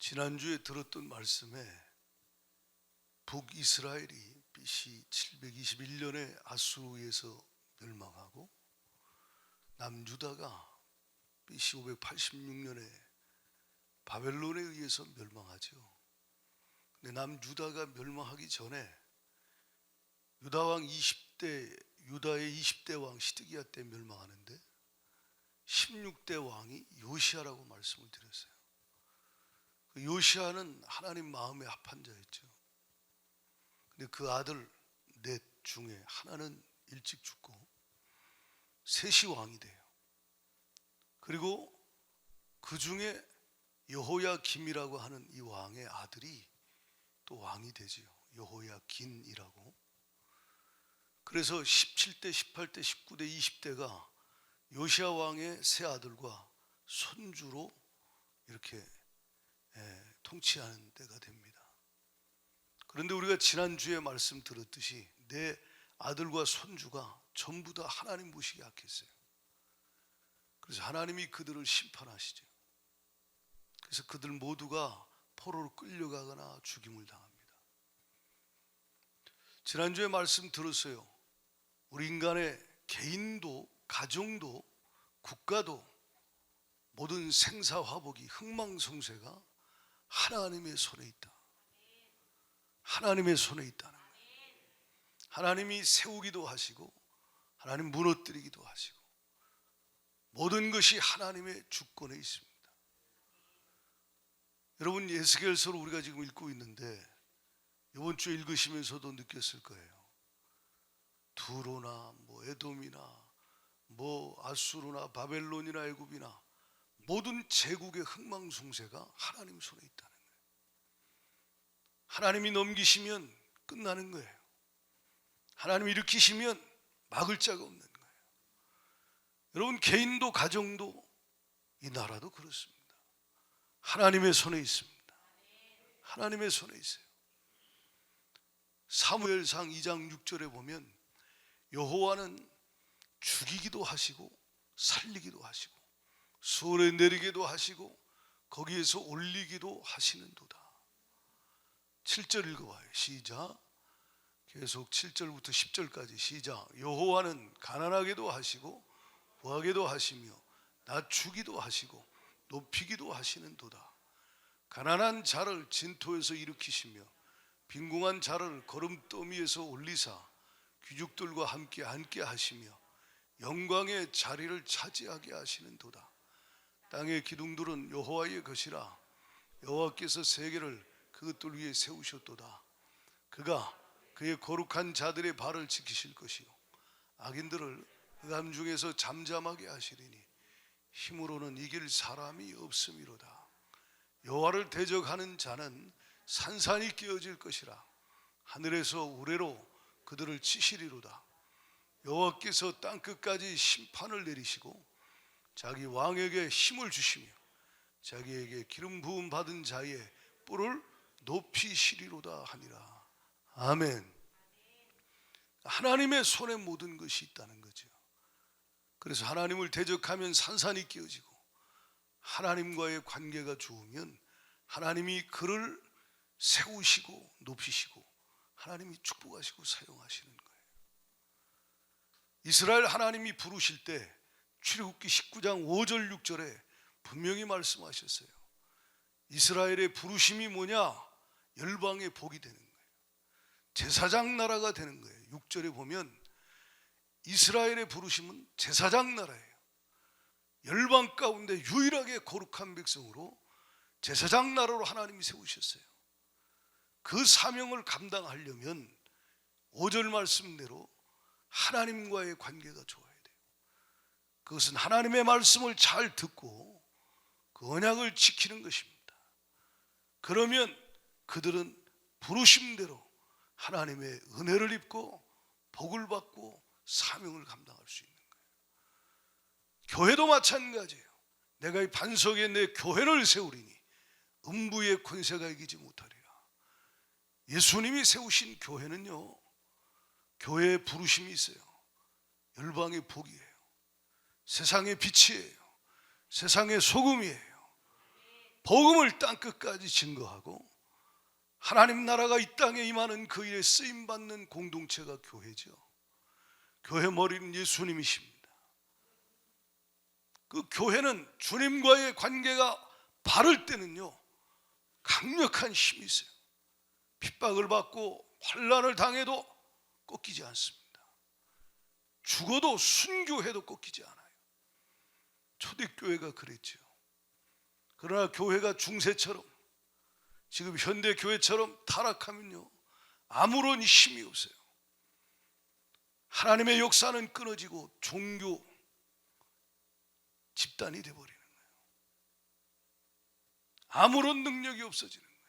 지난주에 들었던 말씀에 북이스라엘이 BC 721년에 아수르에서 멸망하고 남유다가 BC 586년에 바벨론에 의해서 멸망하죠. 근데 남유다가 멸망하기 전에 유다왕 20대 유다의 20대 왕 시드기야 때 멸망하는데 16대 왕이 요시야라고 말씀을 드렸어요. 그 요시야는 하나님 마음에 합한 자였죠. 근데 그 아들 넷 중에 하나는 일찍 죽고 셋이 왕이 돼요. 그리고 그 중에 여호야김이라고 하는 이 왕의 아들이 또 왕이 되지요. 여호야긴이라고. 그래서 17대, 18대, 19대, 20대가 요시야 왕의 세 아들과 손주로 이렇게 통치하는 때가 됩니다. 그런데 우리가 지난주에 말씀 들었듯이 내 아들과 손주가 전부 다 하나님 보시기에 악했어요. 그래서 하나님이 그들을 심판하시죠. 그래서 그들 모두가 포로로 끌려가거나 죽임을 당합니다. 지난주에 말씀 들었어요. 우리 인간의 개인도 가정도 국가도 모든 생사화복이 흥망성쇠가 하나님의 손에 있다. 하나님의 손에 있다는 거예요. 하나님이 세우기도 하시고 하나님 무너뜨리기도 하시고 모든 것이 하나님의 주권에 있습니다. 여러분, 에스겔서를 우리가 지금 읽고 있는데 이번 주에 읽으시면서도 느꼈을 거예요. 두로나 에돔이나 아수르나 바벨론이나 애굽이나 모든 제국의 흥망성쇠가 하나님 손에 있다는 거예요. 하나님이 넘기시면 끝나는 거예요. 하나님이 일으키시면 막을 자가 없는 거예요. 여러분, 개인도 가정도 이 나라도 그렇습니다. 하나님의 손에 있습니다. 하나님의 손에 있어요. 사무엘상 2장 6절에 보면 여호와는 죽이기도 하시고 살리기도 하시고 수월에 내리기도 하시고 거기에서 올리기도 하시는도다. 7절 읽어봐요. 시작. 계속 7절부터 10절까지 시작. 여호와는 가난하게도 하시고 부하게도 하시며 낮추기도 하시고 높이기도 하시는도다. 가난한 자를 진토에서 일으키시며 빈궁한 자를 거름더미에서 올리사 귀족들과 함께 앉게 하시며 영광의 자리를 차지하게 하시는도다. 땅의 기둥들은 여호와의 것이라. 여호와께서 세계를 그것들 위에 세우셨도다. 그가 그의 거룩한 자들의 발을 지키실 것이요 악인들을 흑암 중에서 잠잠하게 하시리니 힘으로는 이길 사람이 없음이로다. 여호와를 대적하는 자는 산산이 깨어질 것이라. 하늘에서 우레로 그들을 치시리로다. 여호와께서 땅끝까지 심판을 내리시고 자기 왕에게 힘을 주시며 자기에게 기름 부음 받은 자의 뿔을 높이시리로다 하니라. 아멘. 하나님의 손에 모든 것이 있다는 거죠. 그래서 하나님을 대적하면 산산이 깨어지고 하나님과의 관계가 좋으면 하나님이 그를 세우시고 높이시고 하나님이 축복하시고 사용하시는 거예요. 이스라엘 하나님이 부르실 때 출애굽기 19장 5절 6절에 분명히 말씀하셨어요. 이스라엘의 부르심이 뭐냐? 열방의 복이 되는 거예요. 제사장 나라가 되는 거예요. 6절에 보면 이스라엘의 부르심은 제사장 나라예요. 열방 가운데 유일하게 거룩한 백성으로 제사장 나라로 하나님이 세우셨어요. 그 사명을 감당하려면 5절 말씀대로 하나님과의 관계가 좋아야 돼요. 그것은 하나님의 말씀을 잘 듣고 그 언약을 지키는 것입니다. 그러면 그들은 부르심대로 하나님의 은혜를 입고 복을 받고 사명을 감당할 수 있는 거예요. 교회도 마찬가지예요. 내가 이 반석에 내 교회를 세우리니 음부의 권세가 이기지 못하리라. 예수님이 세우신 교회는요, 교회에 부르심이 있어요. 열방의 복이에요. 세상의 빛이에요. 세상의 소금이에요. 복음을 땅끝까지 증거하고 하나님 나라가 이 땅에 임하는 그 일에 쓰임받는 공동체가 교회죠. 교회 머리는 예수님이십니다. 그 교회는 주님과의 관계가 바를 때는요, 강력한 힘이 있어요. 핍박을 받고 환난을 당해도 꺾이지 않습니다. 죽어도 순교해도 꺾이지 않아요. 초대교회가 그랬죠. 그러나 교회가 중세처럼, 지금 현대교회처럼 타락하면요, 아무런 힘이 없어요. 하나님의 역사는 끊어지고 종교 집단이 되어버리는 거예요. 아무런 능력이 없어지는 거예요.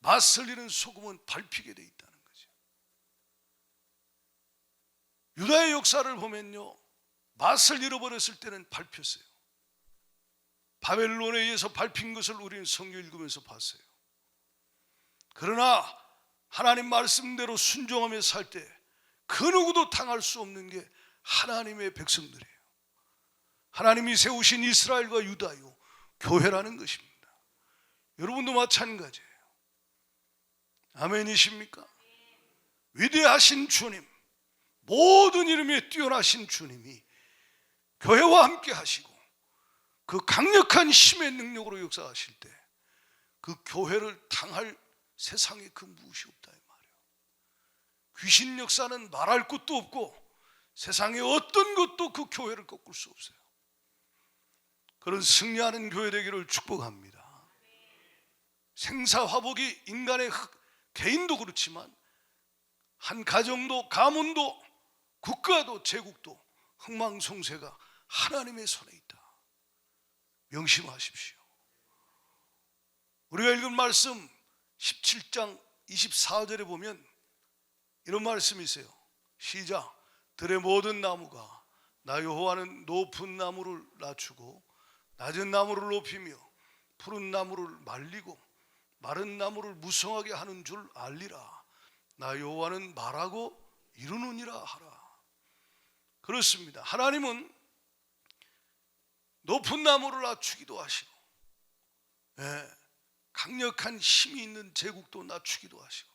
맞설리는 소금은 밟히게 돼 있다는 거죠. 유다의 역사를 보면요, 맛을 잃어버렸을 때는 밟혔어요. 바벨론에 의해서 밟힌 것을 우리는 성경 읽으면서 봤어요. 그러나 하나님 말씀대로 순종하며 살 때 그 누구도 당할 수 없는 게 하나님의 백성들이에요. 하나님이 세우신 이스라엘과 유다요, 교회라는 것입니다. 여러분도 마찬가지예요. 아멘이십니까? 위대하신 주님, 모든 이름에 뛰어나신 주님이 교회와 함께 하시고 그 강력한 힘의 능력으로 역사하실 때 그 교회를 당할 세상에 그 무엇이 없다 이 말이에요. 귀신 역사는 말할 것도 없고 세상에 어떤 것도 그 교회를 꺾을 수 없어요. 그런 승리하는 교회 되기를 축복합니다. 생사화복이 인간의 개인도 그렇지만 한 가정도 가문도 국가도 제국도 흥망성쇠가 하나님의 손에 있다. 명심하십시오. 우리가 읽은 말씀 17장 24절에 보면 이런 말씀이 있어요. 시작. 들의 모든 나무가 나 여호와는 높은 나무를 낮추고 낮은 나무를 높이며 푸른 나무를 말리고 마른 나무를 무성하게 하는 줄 알리라. 나 여호와는 말하고 이루느니라 하라. 그렇습니다. 하나님은 높은 나무를 낮추기도 하시고, 강력한 힘이 있는 제국도 낮추기도 하시고,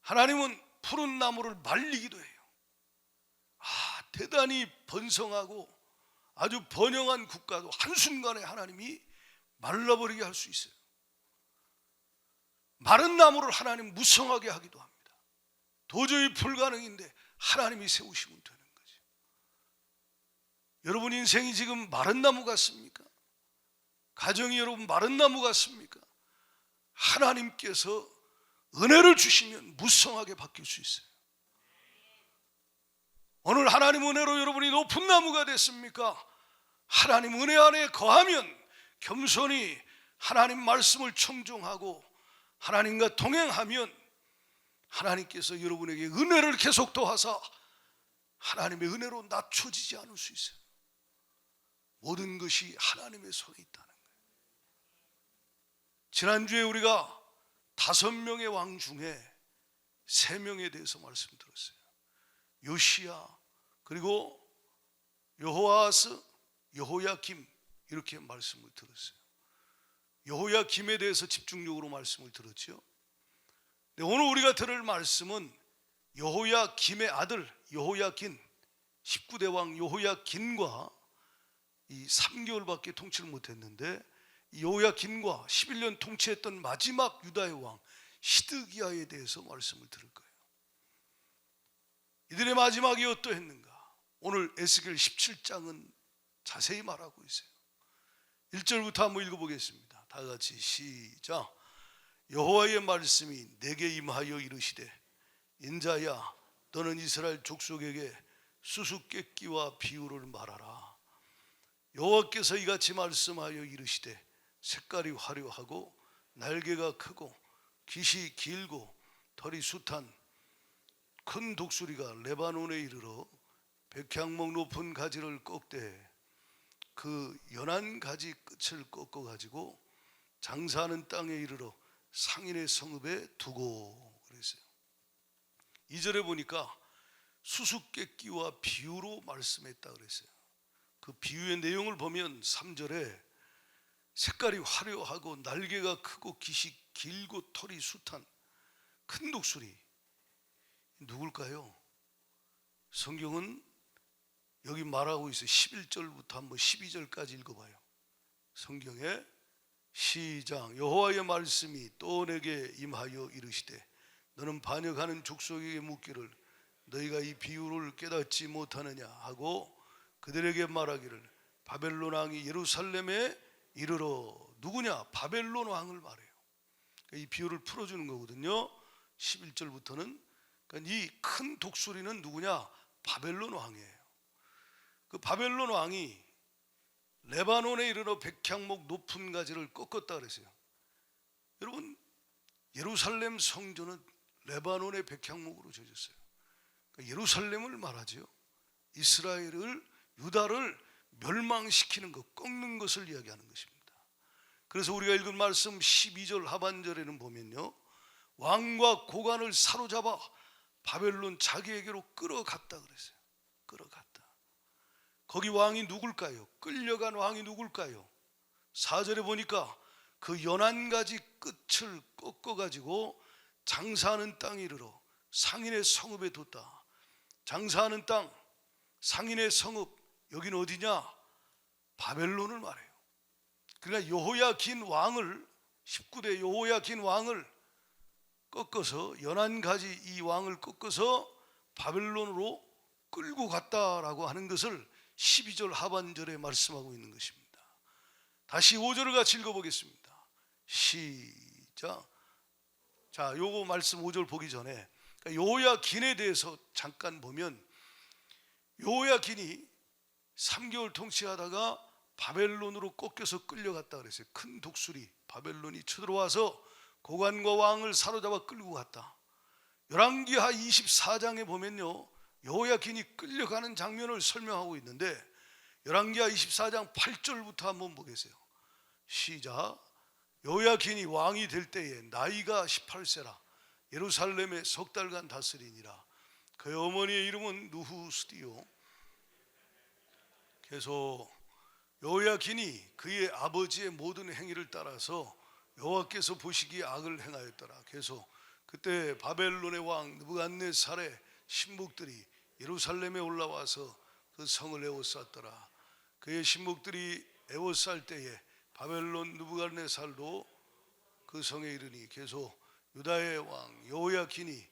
하나님은 푸른 나무를 말리기도 해요. 대단히 번성하고 아주 번영한 국가도 한순간에 하나님이 말라버리게 할 수 있어요. 마른 나무를 하나님 무성하게 하기도 합니다. 도저히 불가능인데 하나님이 세우시면 되는 거죠. 여러분 인생이 지금 마른 나무 같습니까? 가정이 여러분 마른 나무 같습니까? 하나님께서 은혜를 주시면 무성하게 바뀔 수 있어요. 오늘 하나님 은혜로 여러분이 높은 나무가 됐습니까? 하나님 은혜 안에 거하면 겸손히 하나님 말씀을 청종하고 하나님과 동행하면 하나님께서 여러분에게 은혜를 계속 더하사 하나님의 은혜로 낮춰지지 않을 수 있어요. 모든 것이 하나님의 손에 있다는 거예요. 지난주에 우리가 5명의 왕 중에 3명에 대해서 말씀드렸어요. 요시야, 그리고 여호아스, 여호야김, 이렇게 말씀을 들었어요. 여호야김에 대해서 집중적으로 말씀을 들었죠. 오늘 우리가 들을 말씀은 여호야김의 아들 여호야긴, 19대 왕 여호야긴과 이 3개월밖에 통치를 못했는데 여호야긴과 11년 통치했던 마지막 유다의 왕 시드기야에 대해서 말씀을 들을 거예요. 이들의 마지막이 어떠했는가? 오늘 에스겔 17장은 자세히 말하고 있어요. 1절부터 한번 읽어보겠습니다. 다 같이 시작. 여호와의 말씀이 내게 임하여 이르시되 인자야 너는 이스라엘 족속에게 수수께끼와 비유를 말하라. 여호와께서 이같이 말씀하여 이르시되 색깔이 화려하고 날개가 크고 깃이 길고 털이 숱한 큰 독수리가 레바논에 이르러 백향목 높은 가지를 꺾되 그 연한 가지 끝을 꺾어 가지고 장사하는 땅에 이르러 상인의 성읍에 두고 그랬어요. 2절에 보니까 수수께끼와 비유로 말씀했다 그랬어요. 그 비유의 내용을 보면 3절에 색깔이 화려하고 날개가 크고 깃이 길고 털이 숱한 큰 독수리, 누굴까요? 성경은 여기 말하고 있어요. 11절부터 한번 12절까지 읽어봐요. 성경에 시작. 여호와의 말씀이 또 내게 임하여 이르시되 너는 반역하는 족속에게 묻기를 너희가 이 비유를 깨닫지 못하느냐 하고 그들에게 말하기를 바벨론 왕이 예루살렘에 이르러. 누구냐? 바벨론 왕을 말해요. 이 비유를 풀어주는 거거든요. 11절부터는 이 큰 독수리는 누구냐? 바벨론 왕이에요. 그 바벨론 왕이 레바논에 이르러 백향목 높은 가지를 꺾었다 그랬어요. 여러분, 예루살렘 성전은 레바논의 백향목으로 지어졌어요. 그러니까 예루살렘을 말하죠. 이스라엘을, 유다를 멸망시키는 것, 꺾는 것을 이야기하는 것입니다. 그래서 우리가 읽은 말씀 12절 하반절에는 보면요, 왕과 고관을 사로잡아 바벨론 자기에게로 끌어갔다 그랬어요. 끌어갔다. 거기 왕이 누굴까요? 끌려간 왕이 누굴까요? 4절에 보니까 그 연한가지 끝을 꺾어가지고 장사하는 땅에 이르러 상인의 성읍에 뒀다. 장사하는 땅, 상인의 성읍, 여기는 어디냐? 바벨론을 말해요. 그러니까 여호야긴 왕을, 19대 여호야긴 왕을 꺾어서, 연한가지 이 왕을 꺾어서 바벨론으로 끌고 갔다라고 하는 것을 12절 하반절에 말씀하고 있는 것입니다. 다시 5절을 같이 읽어보겠습니다. 시작. 자, 요거 말씀 5절 보기 전에 여호야긴에 대해서 잠깐 보면, 여호야긴이 3개월 통치하다가 바벨론으로 꺾여서 끌려갔다 그랬어요. 큰 독수리 바벨론이 쳐들어와서 고관과 왕을 사로잡아 끌고 갔다. 열왕기하 24장에 보면요, 여호야긴이 끌려가는 장면을 설명하고 있는데, 열왕기하 24장 8절부터 한번 보겠어요. 시작. 여호야긴이 왕이 될 때에 나이가 18세라 예루살렘에 석 달간 다스리니라. 그의 어머니의 이름은 누후스디요. 그래서 여호야긴이 그의 아버지의 모든 행위를 따라서 여호와께서 보시기에 악을 행하였더라. 그래서 그때 바벨론의 왕 느부갓네살의 신복들이 예루살렘에 올라와서 그 성을 에워쌌더라. 그의 신복들이 에워쌀 때에 바벨론 느부갓네살도 그 성에 이르니, 그래서 유다의 왕 여호야긴이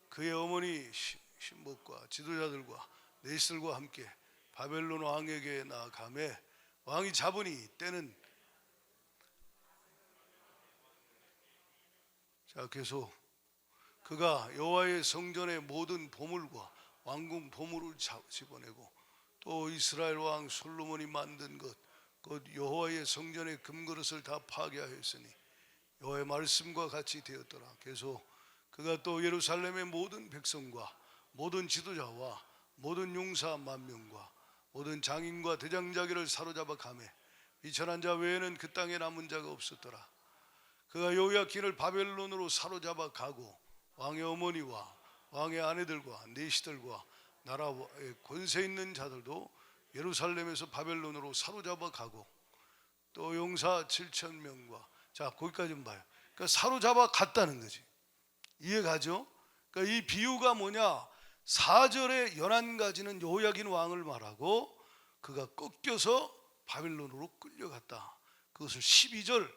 그의 어머니 신복과 지도자들과 내실과 함께 바벨론 왕에게 나아가매 왕이 잡으니 때는, 자, 그래서 그가 여호와의 성전의 모든 보물과 왕궁 보물을 집어내고 또 이스라엘 왕 솔로몬이 만든 것, 곧 여호와의 성전의 금그릇을 다 파괴하였으니 여호와의 말씀과 같이 되었더라. 그래서 그가 또 예루살렘의 모든 백성과 모든 지도자와 모든 용사 만명과 모든 장인과 대장자기를 사로잡아 가매 비천한 자 외에는 그 땅에 남은 자가 없었더라. 그가 여호야긴을 바벨론으로 사로잡아 가고 왕의 어머니와 왕의 아내들과 내시들과 나라의 권세 있는 자들도 예루살렘에서 바벨론으로 사로잡아 가고 또 용사 7,000명과, 자, 거기까지 좀 봐요. 그러니까 사로잡아 갔다는 거지. 이해가죠? 그러니까 이 비유가 뭐냐? 4절에 연한가지는 여호야긴 왕을 말하고 그가 꺾여서 바벨론으로 끌려갔다. 그것을 12절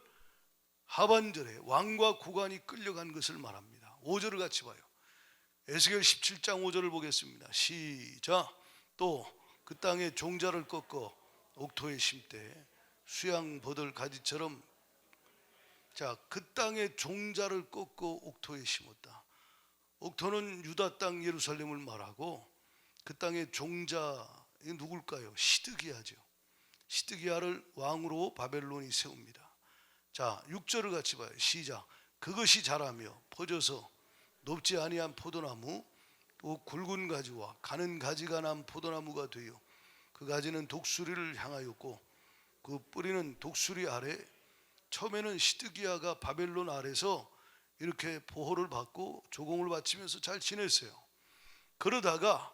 하반절에 왕과 고관이 끌려간 것을 말합니다. 5절을 같이 봐요. 에스겔 17장 5절을 보겠습니다. 시작. 또 그 땅에 종자를 꺾어 옥토에 심되 수양 버들 가지처럼, 자, 그 땅에 종자를 꺾어 옥토에 심었다. 옥토는 유다 땅 예루살렘을 말하고 그 땅의 종자, 이게 누굴까요? 시드기야죠. 시드기야를 왕으로 바벨론이 세웁니다. 자, 6절을 같이 봐요. 시작. 그것이 자라며 퍼져서 높지 아니한 포도나무, 또 굵은 가지와 가는 가지가 난 포도나무가 되어 그 가지는 독수리를 향하였고 그 뿌리는 독수리 아래. 처음에는 시드기야가 바벨론 아래서 이렇게 보호를 받고 조공을 바치면서 잘 지냈어요. 그러다가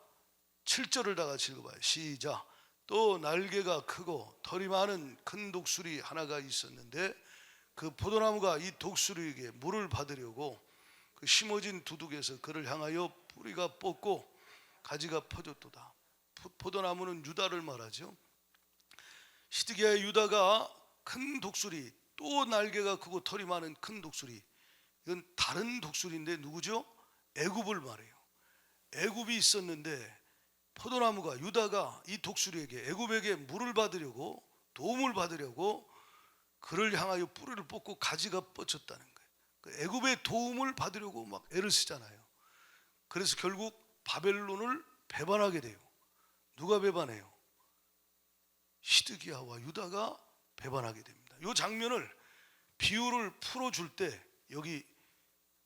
7절을 다 같이 읽어봐요. 시작. 또 날개가 크고 털이 많은 큰 독수리 하나가 있었는데 그 포도나무가 이 독수리에게 물을 받으려고 그 심어진 두둑에서 그를 향하여 뿌리가 뻗고 가지가 퍼졌도다. 포도나무는 유다를 말하죠. 시드기야의 유다가 큰 독수리, 또 날개가 크고 털이 많은 큰 독수리, 이건 다른 독수리인데 누구죠? 애굽을 말해요. 애굽이 있었는데 포도나무가, 유다가 이 독수리에게, 애굽에게 물을 받으려고, 도움을 받으려고 그를 향하여 뿌리를 뽑고 가지가 뻗쳤다는 거예요. 애굽의 도움을 받으려고 막 애를 쓰잖아요. 그래서 결국 바벨론을 배반하게 돼요. 누가 배반해요? 시드기야와 유다가 배반하게 됩니다. 이 장면을, 비유를 풀어줄 때 여기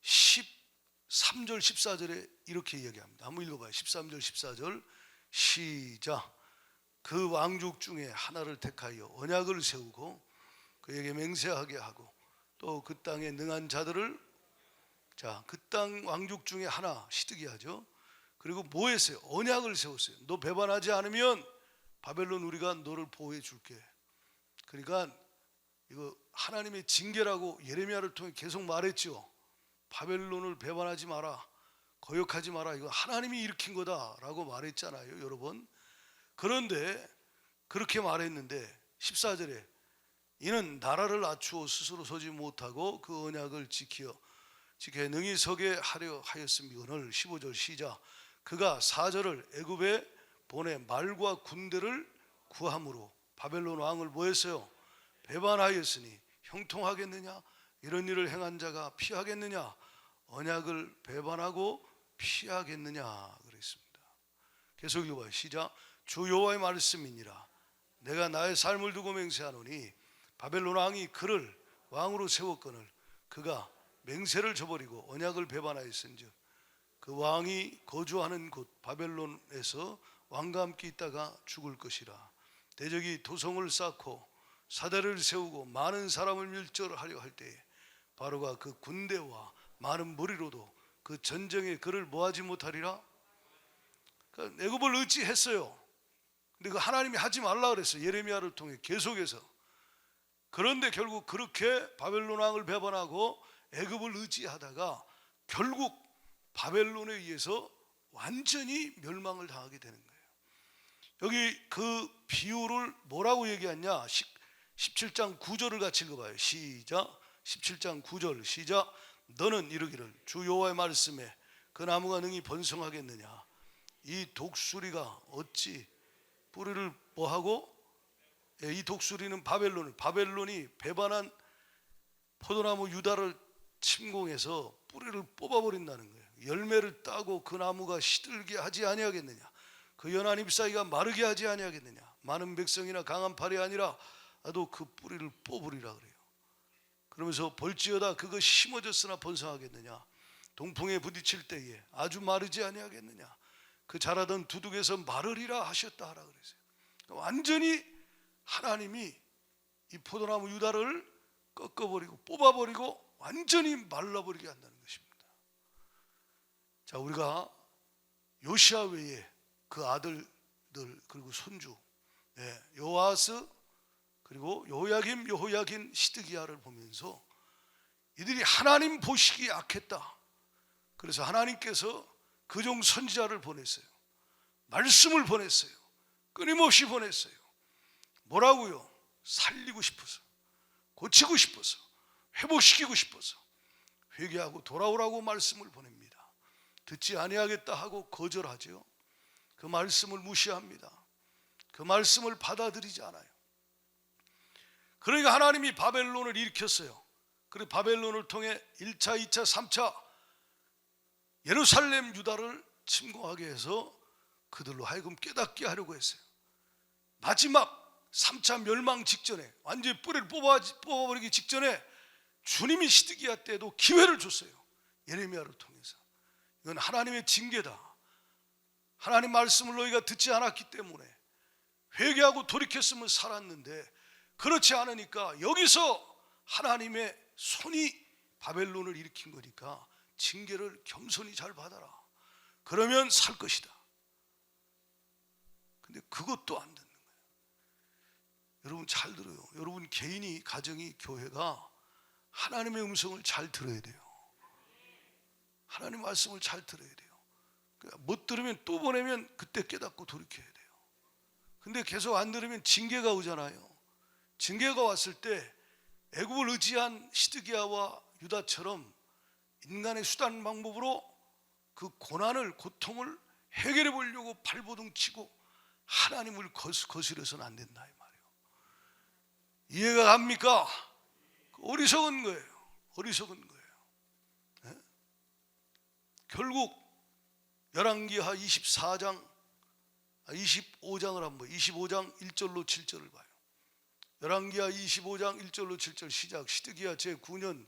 13절 14절에 이렇게 이야기합니다. 한번 읽어봐요. 13절 14절 시작. 그 왕족 중에 하나를 택하여 언약을 세우고 그에게 맹세하게 하고 또 그 땅에 능한 자들을, 자, 그 땅 왕족 중에 하나 시드기야죠. 그리고 뭐 했어요? 언약을 세웠어요. 너 배반하지 않으면 바벨론 우리가 너를 보호해 줄게. 그러니까 이거 하나님의 징계라고 예레미야를 통해 계속 말했죠. 바벨론을 배반하지 마라, 거역하지 마라, 이거 하나님이 일으킨 거다라고 말했잖아요, 여러분. 그런데 그렇게 말했는데 14절에 이는 나라를 낮추어 스스로 서지 못하고 그 언약을 지켜 능히 서게 하려 하였음이거늘. 15절 시작. 그가 사절을 애굽에 보내 말과 군대를 구함으로 바벨론 왕을 뭐 했어요? 배반하였으니 형통하겠느냐? 이런 일을 행한 자가 피하겠느냐? 언약을 배반하고 피하겠느냐 그랬습니다. 계속 읽어봐요. 시작. 주 여호와의 말씀이니라. 내가 나의 삶을 두고 맹세하노니 바벨론 왕이 그를 왕으로 세웠거늘 그가 맹세를 저버리고 언약을 배반하였은즉 그 왕이 거주하는 곳 바벨론에서 왕과 함께 있다가 죽을 것이라. 대적이 도성을 쌓고 사대를 세우고 많은 사람을 멸절하려 할 때에 바로가 그 군대와 많은 무리로도 그 전쟁에 그를 뭐하지 못하리라. 그러니까 애굽을 의지했어요. 근데 그 하나님이 하지 말라 그랬어요. 예레미야를 통해 계속해서. 그런데 결국 그렇게 바벨론 왕을 배반하고 애굽을 의지하다가 결국 바벨론에 의해서 완전히 멸망을 당하게 되는 거예요. 여기 그 비유를 뭐라고 얘기했냐? 17장 9절을 같이 읽어봐요. 시작. 17장 9절 시작. 너는 이르기를 주 여호와의 말씀에 그 나무가 능히 번성하겠느냐? 이 독수리가 어찌 뿌리를 뭐하고? 이 독수리는 바벨론이 배반한 포도나무 유다를 침공해서 뿌리를 뽑아버린다는 거예요. 열매를 따고 그 나무가 시들게 하지 아니하겠느냐? 그 연한 잎사귀가 마르게 하지 아니하겠느냐? 많은 백성이나 강한 팔이 아니라 나도 그 뿌리를 뽑으리라 그래요. 그러면서 볼지어다 그거 심어졌으나 번성하겠느냐? 동풍에 부딪힐 때에 아주 마르지 아니하겠느냐? 그 자라던 두둑에서 마르리라 하셨다 하라 그랬어요. 완전히 하나님이 이 포도나무 유다를 꺾어버리고 뽑아버리고 완전히 말라버리게 한다는 것입니다. 자, 우리가 요시야 외에 그 아들들 그리고 손주 요아스 그리고 여호야긴 시드기야를 보면서 이들이 하나님 보시기에 악했다. 그래서 하나님께서 그종 선지자를 보냈어요. 말씀을 보냈어요. 끊임없이 보냈어요. 뭐라고요? 살리고 싶어서, 고치고 싶어서, 회복시키고 싶어서 회개하고 돌아오라고 말씀을 보냅니다. 듣지 아니하겠다 하고 거절하죠. 그 말씀을 무시합니다. 그 말씀을 받아들이지 않아요. 그러니까 하나님이 바벨론을 일으켰어요. 그리고 바벨론을 통해 1차, 2차, 3차 예루살렘 유다를 침공하게 해서 그들로 하여금 깨닫게 하려고 했어요. 마지막 3차 멸망 직전에, 완전히 뿌리를 뽑아버리기 직전에 주님이 시드기야 때도 기회를 줬어요. 예레미야를 통해서. 이건 하나님의 징계다. 하나님 말씀을 너희가 듣지 않았기 때문에 회개하고 돌이켰으면 살았는데 그렇지 않으니까 여기서 하나님의 손이 바벨론을 일으킨 거니까 징계를 겸손히 잘 받아라. 그러면 살 것이다. 근데 그것도 안 듣는 거예요. 여러분 잘 들어요. 여러분 개인이, 가정이, 교회가 하나님의 음성을 잘 들어야 돼요. 하나님 말씀을 잘 들어야 돼요. 못 들으면 또 보내면 그때 깨닫고 돌이켜야 돼요. 근데 계속 안 들으면 징계가 오잖아요. 징계가 왔을 때 애굽을 의지한 시드기야와 유다처럼 인간의 수단 방법으로 그 고난을, 고통을 해결해 보려고 발버둥 치고 하나님을 거스려서는 안 된다 이 말이에요. 이해가 갑니까? 어리석은 거예요. 어리석은 거예요. 네? 결국 열왕기하 25장을 한번 25장 1절로 7절을 봐요. 열왕기하 25장 1절로 7절 시작. 시드기야 제9년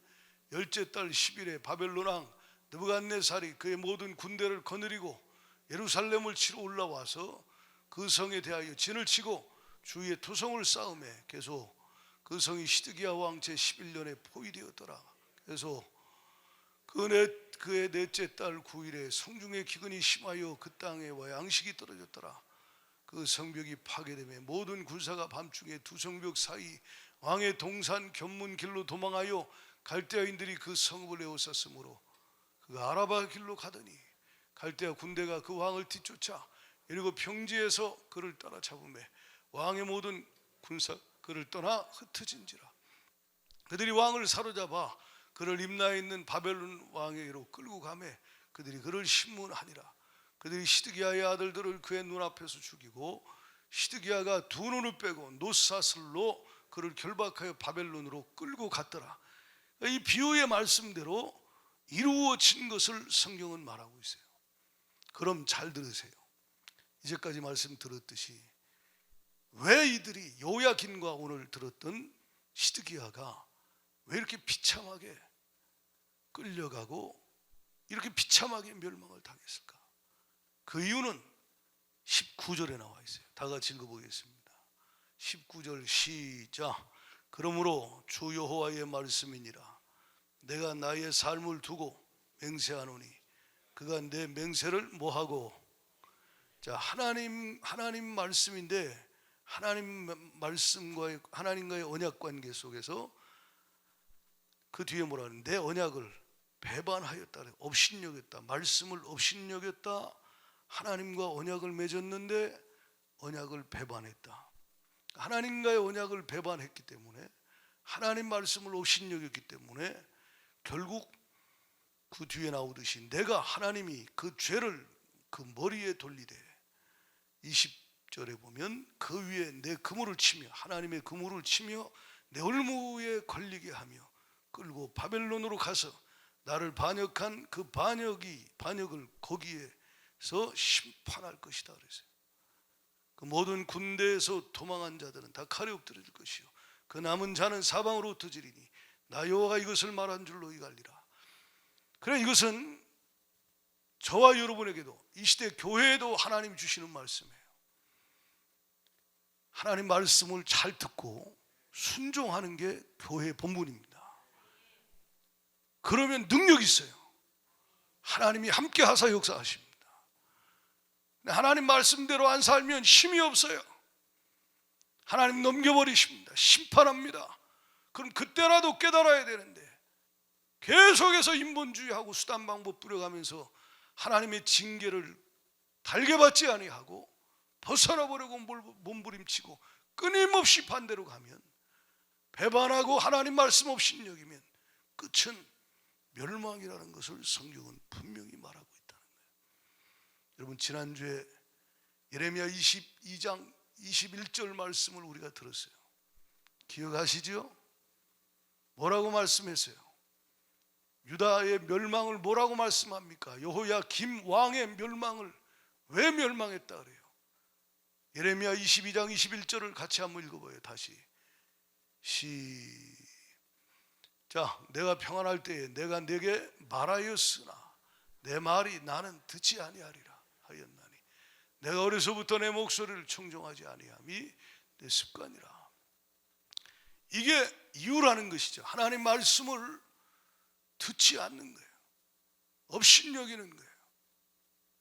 열째 달 10일에 바벨론 왕 느부갓네살이 그의 모든 군대를 거느리고 예루살렘을 치러 올라와서 그 성에 대하여 진을 치고 주위에 토성을 쌓음에 계속 그 성이 시드기야 왕 제11년에 포위되었더라. 그래서 그의 넷째 달 9일에 성중의 기근이 심하여 그 땅에와 양식이 떨어졌더라. 그 성벽이 파괴되며 모든 군사가 밤중에 두 성벽 사이 왕의 동산 견문 길로 도망하여 갈대아인들이 그 성읍을 에워쌌으므로 그가 아라바 길로 가더니 갈대아 군대가 그 왕을 뒤쫓아 이르고 평지에서 그를 따라잡으매 왕의 모든 군사 그를 떠나 흩어진지라. 그들이 왕을 사로잡아 그를 림나에 있는 바벨론 왕에게로 끌고 가매 그들이 그를 심문하니라. 그들이 시드기야의 아들들을 그의 눈앞에서 죽이고 시드기야가 두 눈을 빼고 노사슬로 그를 결박하여 바벨론으로 끌고 갔더라. 이 비유의 말씀대로 이루어진 것을 성경은 말하고 있어요. 그럼 잘 들으세요. 이제까지 말씀 들었듯이 왜 이들이 요야긴과 오늘 들었던 시드기야가 왜 이렇게 비참하게 끌려가고 이렇게 비참하게 멸망을 당했을까? 그 이유는 19절에 나와 있어요. 다 같이 읽어보겠습니다. 19절 시작. 그러므로 주 여호와의 말씀이니라. 내가 나의 삶을 두고 맹세하노니 그가 내 맹세를 뭐하고. 자, 하나님 말씀인데 하나님 말씀과의 하나님과의 언약 관계 속에서 그 뒤에 뭐라 하는데 내 언약을 배반하였다, 업신여겼다, 말씀을 업신여겼다. 하나님과 언약을 맺었는데 언약을 배반했다. 하나님과의 언약을 배반했기 때문에 하나님 말씀을 업신여겼기 때문에 결국 그 뒤에 나오듯이 내가 하나님이 그 죄를 그 머리에 돌리되 20절에 보면 그 위에 내 그물을 치며 하나님의 그물을 치며 내 올무에 걸리게 하며 끌고 바벨론으로 가서 나를 반역한 그 반역을 거기에서 심판할 것이다 그랬어요. 그 모든 군대에서 도망한 자들은 다 칼에 엎드릴 것이요 그 남은 자는 사방으로 흩어지리니 나 여호와가 이것을 말한 줄로 너희가 알리라. 그래, 이것은 저와 여러분에게도 이 시대 교회에도 하나님 주시는 말씀이에요. 하나님 말씀을 잘 듣고 순종하는 게 교회의 본분입니다. 그러면 능력이 있어요. 하나님이 함께 하사 역사하십니다. 하나님 말씀대로 안 살면 힘이 없어요. 하나님 넘겨버리십니다. 심판합니다. 그럼 그때라도 깨달아야 되는데 계속해서 인본주의하고 수단방법 뿌려가면서 하나님의 징계를 달게 받지 아니하고 벗어나보려고 몸부림치고 끊임없이 반대로 가면, 배반하고 하나님 말씀 없이 여기면 끝은 멸망이라는 것을 성경은 분명히 말하고 있다는 거예요. 여러분, 지난주에 예레미야 22장 21절 말씀을 우리가 들었어요. 기억하시죠? 뭐라고 말씀했어요? 유다의 멸망을 뭐라고 말씀합니까? 여호야김 왕의 멸망을 왜 멸망했다 그래요? 예레미야 22장 21절을 같이 한번 읽어봐요. 다시 시작. 내가 평안할 때에 내가 내게 말하였으나 내 말이 나는 듣지 아니하리라 하였나니 내가 어려서부터 내 목소리를 청종하지 아니함이 내 습관이라. 이게 이유라는 것이죠. 하나님 말씀을 듣지 않는 거예요. 업신여기는 거예요.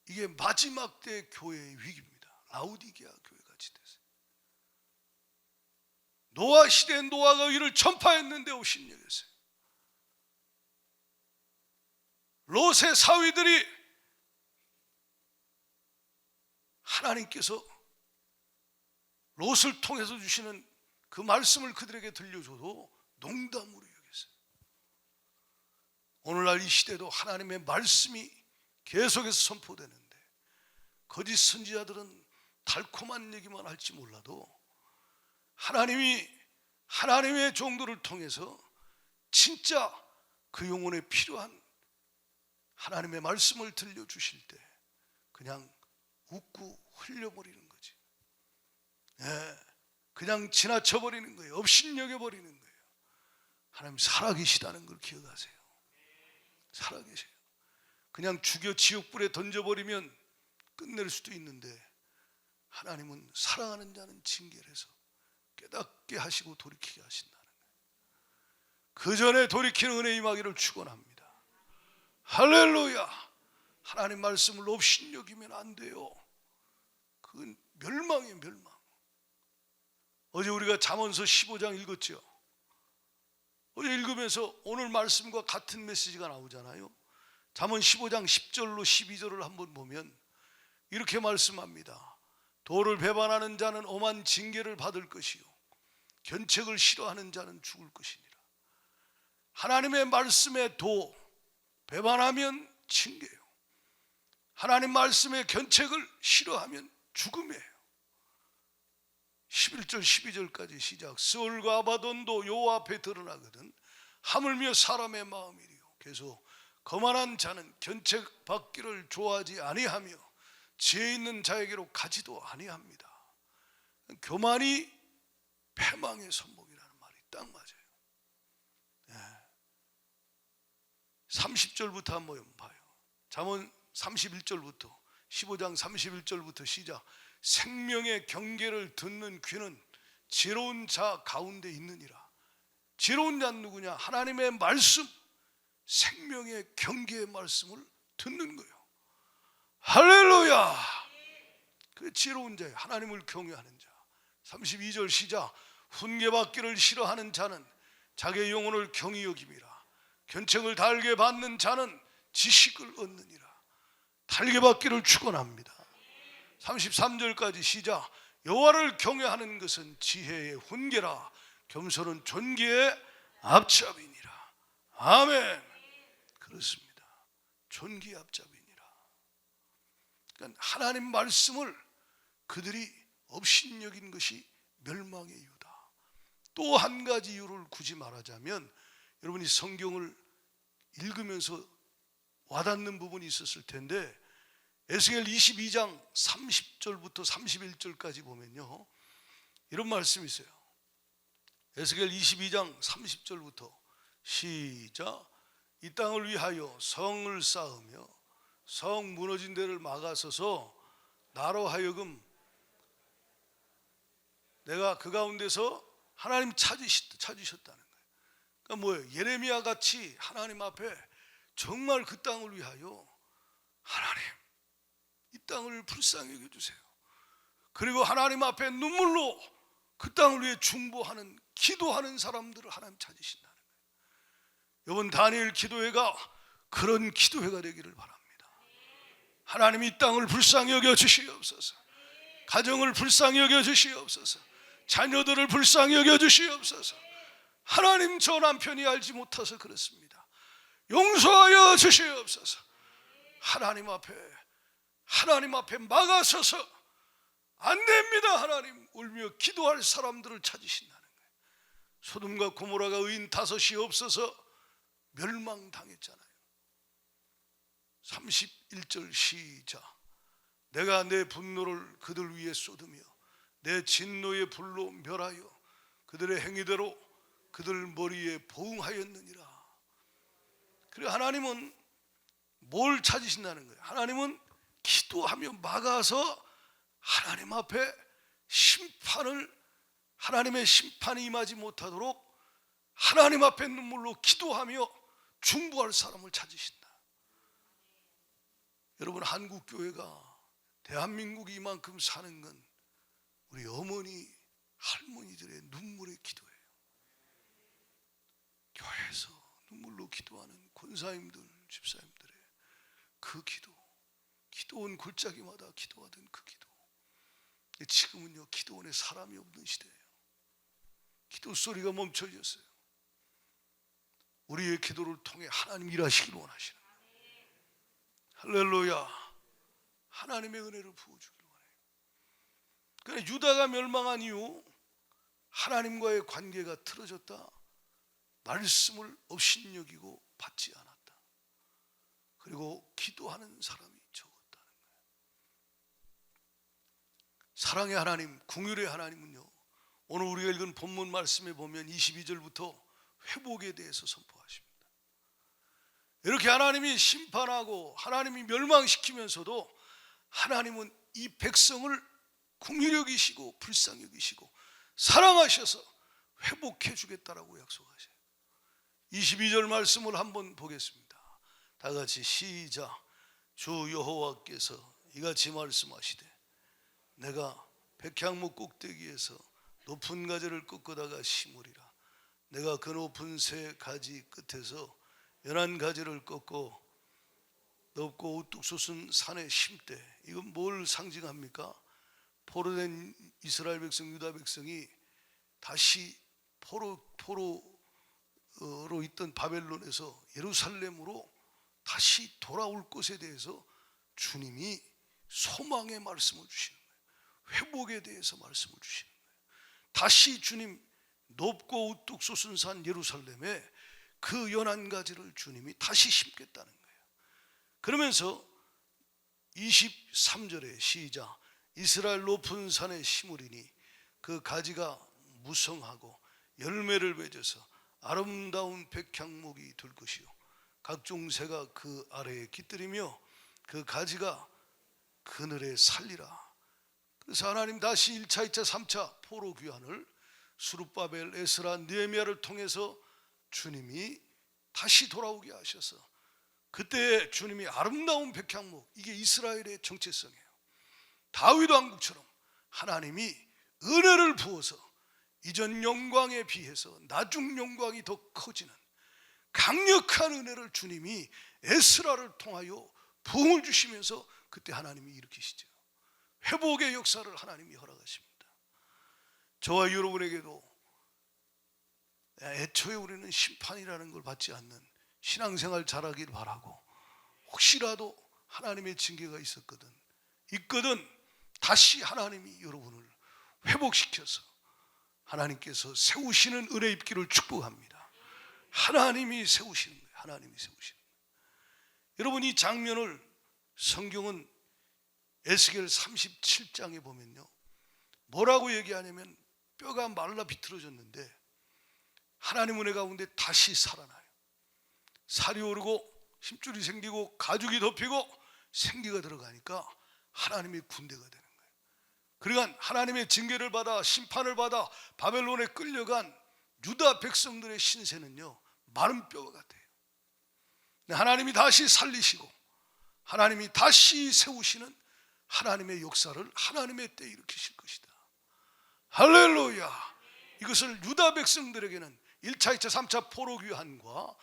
이게 마지막 때 교회의 위기입니다. 라우디게아 교회 같이 됐어요. 노아 시대에 노아가 이를 전파했는데 업신여겼어요. 롯의 사위들이 하나님께서 롯을 통해서 주시는 그 말씀을 그들에게 들려줘도 농담으로 여겼어요. 오늘날 이 시대도 하나님의 말씀이 계속해서 선포되는데 거짓 선지자들은 달콤한 얘기만 할지 몰라도 하나님이 하나님의 종들을 통해서 진짜 그 영혼에 필요한 하나님의 말씀을 들려주실 때 그냥 웃고 흘려버리는 거지. 그냥 지나쳐버리는 거예요. 업신여겨버리는 거예요. 하나님 살아계시다는 걸 기억하세요. 살아계세요. 그냥 죽여 지옥불에 던져버리면 끝낼 수도 있는데 하나님은 사랑하는 자는 징계를 해서 깨닫게 하시고 돌이키게 하신다는 거예요. 그 전에 돌이키는 은혜 임하기를 축원합니다. 할렐루야. 하나님 말씀을 업신여기면 안 돼요. 그건 멸망이에요. 멸망. 어제 우리가 잠언서 15장 읽었죠. 어제 읽으면서 오늘 말씀과 같은 메시지가 나오잖아요. 잠언 15장 10절로 12절을 한번 보면 이렇게 말씀합니다. 도를 배반하는 자는 엄한 징계를 받을 것이요 견책을 싫어하는 자는 죽을 것이니라. 하나님의 말씀에 도 배반하면 징계예요. 하나님 말씀의 견책을 싫어하면 죽음이에요. 11절 12절까지 시작. 스올과 아바돈도 여호와 앞에 드러나거든 하물며 사람의 마음이리요. 계속 거만한 자는 견책 받기를 좋아하지 아니하며 지혜 있는 자에게로 가지도 아니합니다. 교만이 패망의 선봉이라는 말이 딱 맞아요. 30절부터 한번 봐요. 잠언 31절부터 15장 31절부터 시작. 생명의 경계를 듣는 귀는 지혜로운 자 가운데 있느니라. 지혜로운 자는 누구냐? 하나님의 말씀, 생명의 경계의 말씀을 듣는 거예요. 할렐루야. 그 지혜로운 자예요. 하나님을 경외하는 자. 32절 시작. 훈계받기를 싫어하는 자는 자기의 영혼을 경히 여김이라. 견책을 달게 받는 자는 지식을 얻느니라. 달게 받기를 축원합니다. 33절까지 시작. 여호와를 경외하는 것은 지혜의 훈계라. 겸손은 존귀의 앞잡이니라. 아멘. 그렇습니다. 존귀의 앞잡이니라. 그러니까 하나님 말씀을 그들이 업신여긴 것이 멸망의 이유다. 또 한 가지 이유를 굳이 말하자면 여러분이 성경을 읽으면서 와닿는 부분이 있었을 텐데 에스겔 22장 30절부터 31절까지 보면요 이런 말씀이 있어요. 에스겔 22장 30절부터 시작. 이 땅을 위하여 성을 쌓으며 성 무너진 데를 막아서서 나로 하여금 내가 그 가운데서 하나님 찾으셨다는 거예요. 그러니까 뭐예요? 예레미야 같이 하나님 앞에 정말 그 땅을 위하여 하나님 이 땅을 불쌍히 여겨주세요. 그리고 하나님 앞에 눈물로 그 땅을 위해 중보하는 기도하는 사람들을 하나님 찾으신다는 거예요. 이번 다니엘 기도회가 그런 기도회가 되기를 바랍니다. 하나님 이 땅을 불쌍히 여겨주시옵소서. 가정을 불쌍히 여겨주시옵소서. 자녀들을 불쌍히 여겨주시옵소서. 하나님 저 남편이 알지 못해서 그렇습니다. 용서하여 주시옵소서. 하나님 앞에 막아서서 안 됩니다. 하나님 울며 기도할 사람들을 찾으신다는 거예요. 소돔과 고모라가 의인 5이 없어서 멸망당했잖아요. 31절 시작. 내가 내 분노를 그들 위에 쏟으며 내 진노의 불로 멸하여 그들의 행위대로 그들 머리에 보응하였느니라. 그리고 하나님은 뭘 찾으신다는 거예요? 하나님은 기도하며 막아서 하나님 앞에 하나님의 심판이 임하지 못하도록 하나님 앞에 눈물로 기도하며 중보할 사람을 찾으신다. 여러분, 한국교회가 대한민국이 이만큼 사는 건 우리 어머니 할머니들의 눈물의 기도예요. 교회에서 눈물로 기도하는 권사님들, 집사님들의 그 기도원 골짜기마다 기도하던 그 기도. 지금은요, 기도원에 사람이 없는 시대예요. 기도 소리가 멈춰졌어요. 우리의 기도를 통해 하나님 일하시길 원하시는 거예요. 할렐루야. 하나님의 은혜를 부어주길 원해요. 그러니까 유다가 멸망한 이후 하나님과의 관계가 틀어졌다. 말씀을 업신여기고 받지 않았다. 그리고 기도하는 사람이 적었다는 거예요. 사랑의 하나님, 긍휼의 하나님은요, 오늘 우리가 읽은 본문 말씀에 보면 22절부터 회복에 대해서 선포하십니다. 이렇게 하나님이 심판하고 하나님이 멸망시키면서도 하나님은 이 백성을 긍휼히 여기시고 불쌍히 여기시고 사랑하셔서 회복해 주겠다라고 약속하셔요. 22절 말씀을 한번 보겠습니다. 다 같이 시작. 주 여호와께서 이같이 말씀하시되 내가 백향목 꼭대기에서 높은 가지를 꺾어다가 심으리라. 내가 그 높은 새 가지 끝에서 연한 가지를 꺾고 높고 우뚝 솟은 산에 심되. 이건 뭘 상징합니까? 포로된 이스라엘 백성, 유다 백성이 다시 포로로 있던 바벨론에서 예루살렘으로 다시 돌아올 것에 대해서 주님이 소망의 말씀을 주시는 거예요. 회복에 대해서 말씀을 주시는 거예요. 다시 주님, 높고 우뚝 솟은 산 예루살렘에 그 연한 가지를 주님이 다시 심겠다는 거예요. 그러면서 23절에 시작. 이스라엘 높은 산에 심으리니 그 가지가 무성하고 열매를 맺어서 아름다운 백향목이 될 것이요 각종 새가 그 아래에 깃들이며 그 가지가 그늘에 살리라. 그래서 하나님 다시 1차, 2차, 3차 포로 귀환을 스룹바벨, 에스라, 느헤미야를 통해서 주님이 다시 돌아오게 하셔서 그때 주님이 아름다운 백향목, 이게 이스라엘의 정체성이에요. 다윗 왕국처럼 하나님이 은혜를 부어서 이전 영광에 비해서 나중 영광이 더 커지는 강력한 은혜를 주님이 에스라를 통하여 부흥을 주시면서 그때 하나님이 일으키시죠. 회복의 역사를 하나님이 허락하십니다. 저와 여러분에게도 애초에 우리는 심판이라는 걸 받지 않는 신앙생활 잘하길 바라고, 혹시라도 하나님의 징계가 있거든 다시 하나님이 여러분을 회복시켜서 하나님께서 세우시는 은혜 입기를 축복합니다. 하나님이 세우시는 거예요. 하나님이 세우시는 거예요. 여러분, 이 장면을 성경은 에스겔 37장에 보면요, 뭐라고 얘기하냐면 뼈가 말라 비틀어졌는데 하나님 은혜 가운데 다시 살아나요. 살이 오르고 힘줄이 생기고 가죽이 덮이고 생기가 들어가니까 하나님의 군대가 되는 거예요. 그러니까 하나님의 징계를 받아 심판을 받아 바벨론에 끌려간 유다 백성들의 신세는요, 마른 뼈가 같아요. 하나님이 다시 살리시고 하나님이 다시 세우시는 하나님의 역사를 하나님의 때에 일으키실 것이다. 할렐루야. 이것을 유다 백성들에게는 1차, 2차, 3차 포로 귀환과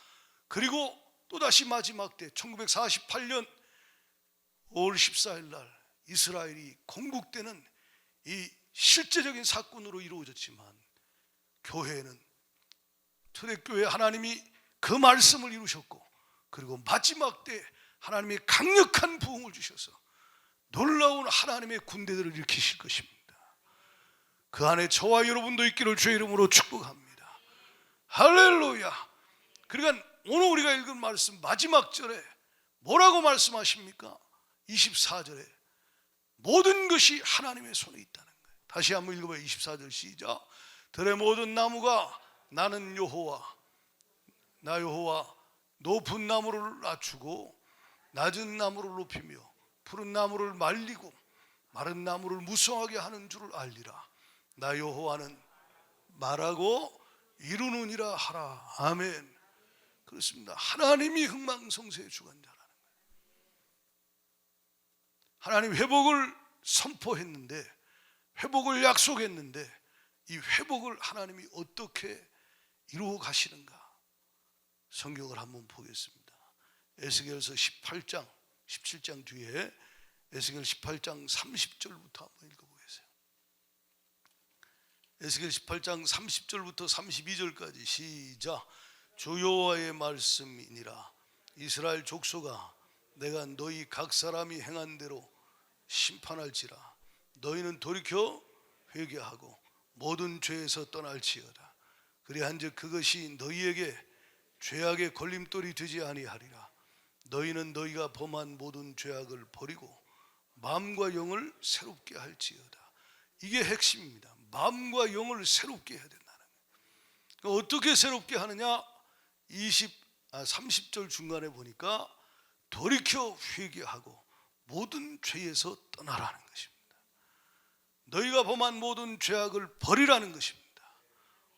그리고 또다시 마지막 때 1948년 5월 14일 날 이스라엘이 건국되는 이 실제적인 사건으로 이루어졌지만, 교회는, 초대교회 하나님이 그 말씀을 이루셨고 그리고 마지막 때 하나님이 강력한 부흥을 주셔서 놀라운 하나님의 군대들을 일으키실 것입니다. 그 안에 저와 여러분도 있기를 주의 이름으로 축복합니다. 할렐루야. 그러니까 오늘 우리가 읽은 말씀 마지막 절에 뭐라고 말씀하십니까? 24절에 모든 것이 하나님의 손에 있다는 거예요. 다시 한번 읽어봐요. 24절 시작. 들의 모든 나무가 나는 여호와, 나 여호와 높은 나무를 낮추고 낮은 나무를 높이며 푸른 나무를 말리고 마른 나무를 무성하게 하는 줄을 알리라. 나 여호와는 말하고 이루느니라 하라. 아멘. 그렇습니다. 하나님이 흥망성쇠의 주관자라는 거예요. 하나님 회복을 선포했는데, 회복을 약속했는데 이 회복을 하나님이 어떻게 이루어 가시는가 성경을 한번 보겠습니다. 에스겔서 18장 17장 뒤에 에스겔 18장 30절부터 한번 읽어보겠어요. 에스겔 18장 30절부터 32절까지 시작. 주 여호와의 말씀이니라. 이스라엘 족속아, 내가 너희 각 사람이 행한 대로 심판할지라. 너희는 돌이켜 회개하고 모든 죄에서 떠날지어다. 그리한즉 그것이 너희에게 죄악의 걸림돌이 되지 아니하리라. 너희는 너희가 범한 모든 죄악을 버리고 마음과 영을 새롭게 할지어다. 이게 핵심입니다. 마음과 영을 새롭게 해야 된다는 거예요. 어떻게 새롭게 하느냐? 30절 중간에 보니까 돌이켜 회개하고 모든 죄에서 떠나라는 것입니다. 너희가 범한 모든 죄악을 버리라는 것입니다.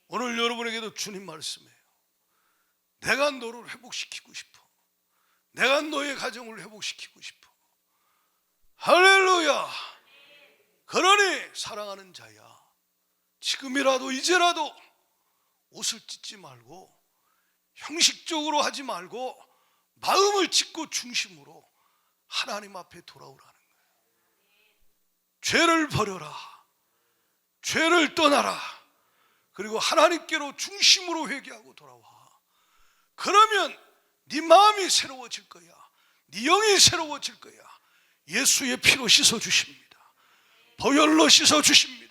오늘 여러분에게도 주님 말씀이에요. 내가 너를 회복시키고 싶어. 내가 너의 가정을 회복시키고 싶어. 할렐루야. 그러니 사랑하는 자야, 지금이라도 이제라도 옷을 찢지 말고 형식적으로 하지 말고 마음을 찢고 중심으로 하나님 앞에 돌아오라는 거예요. 죄를 버려라. 죄를 떠나라. 그리고 하나님께로 중심으로 회개하고 돌아와. 그러면 네 마음이 새로워질 거야. 네 영이 새로워질 거야. 예수의 피로 씻어주십니다. 보혈로 씻어주십니다.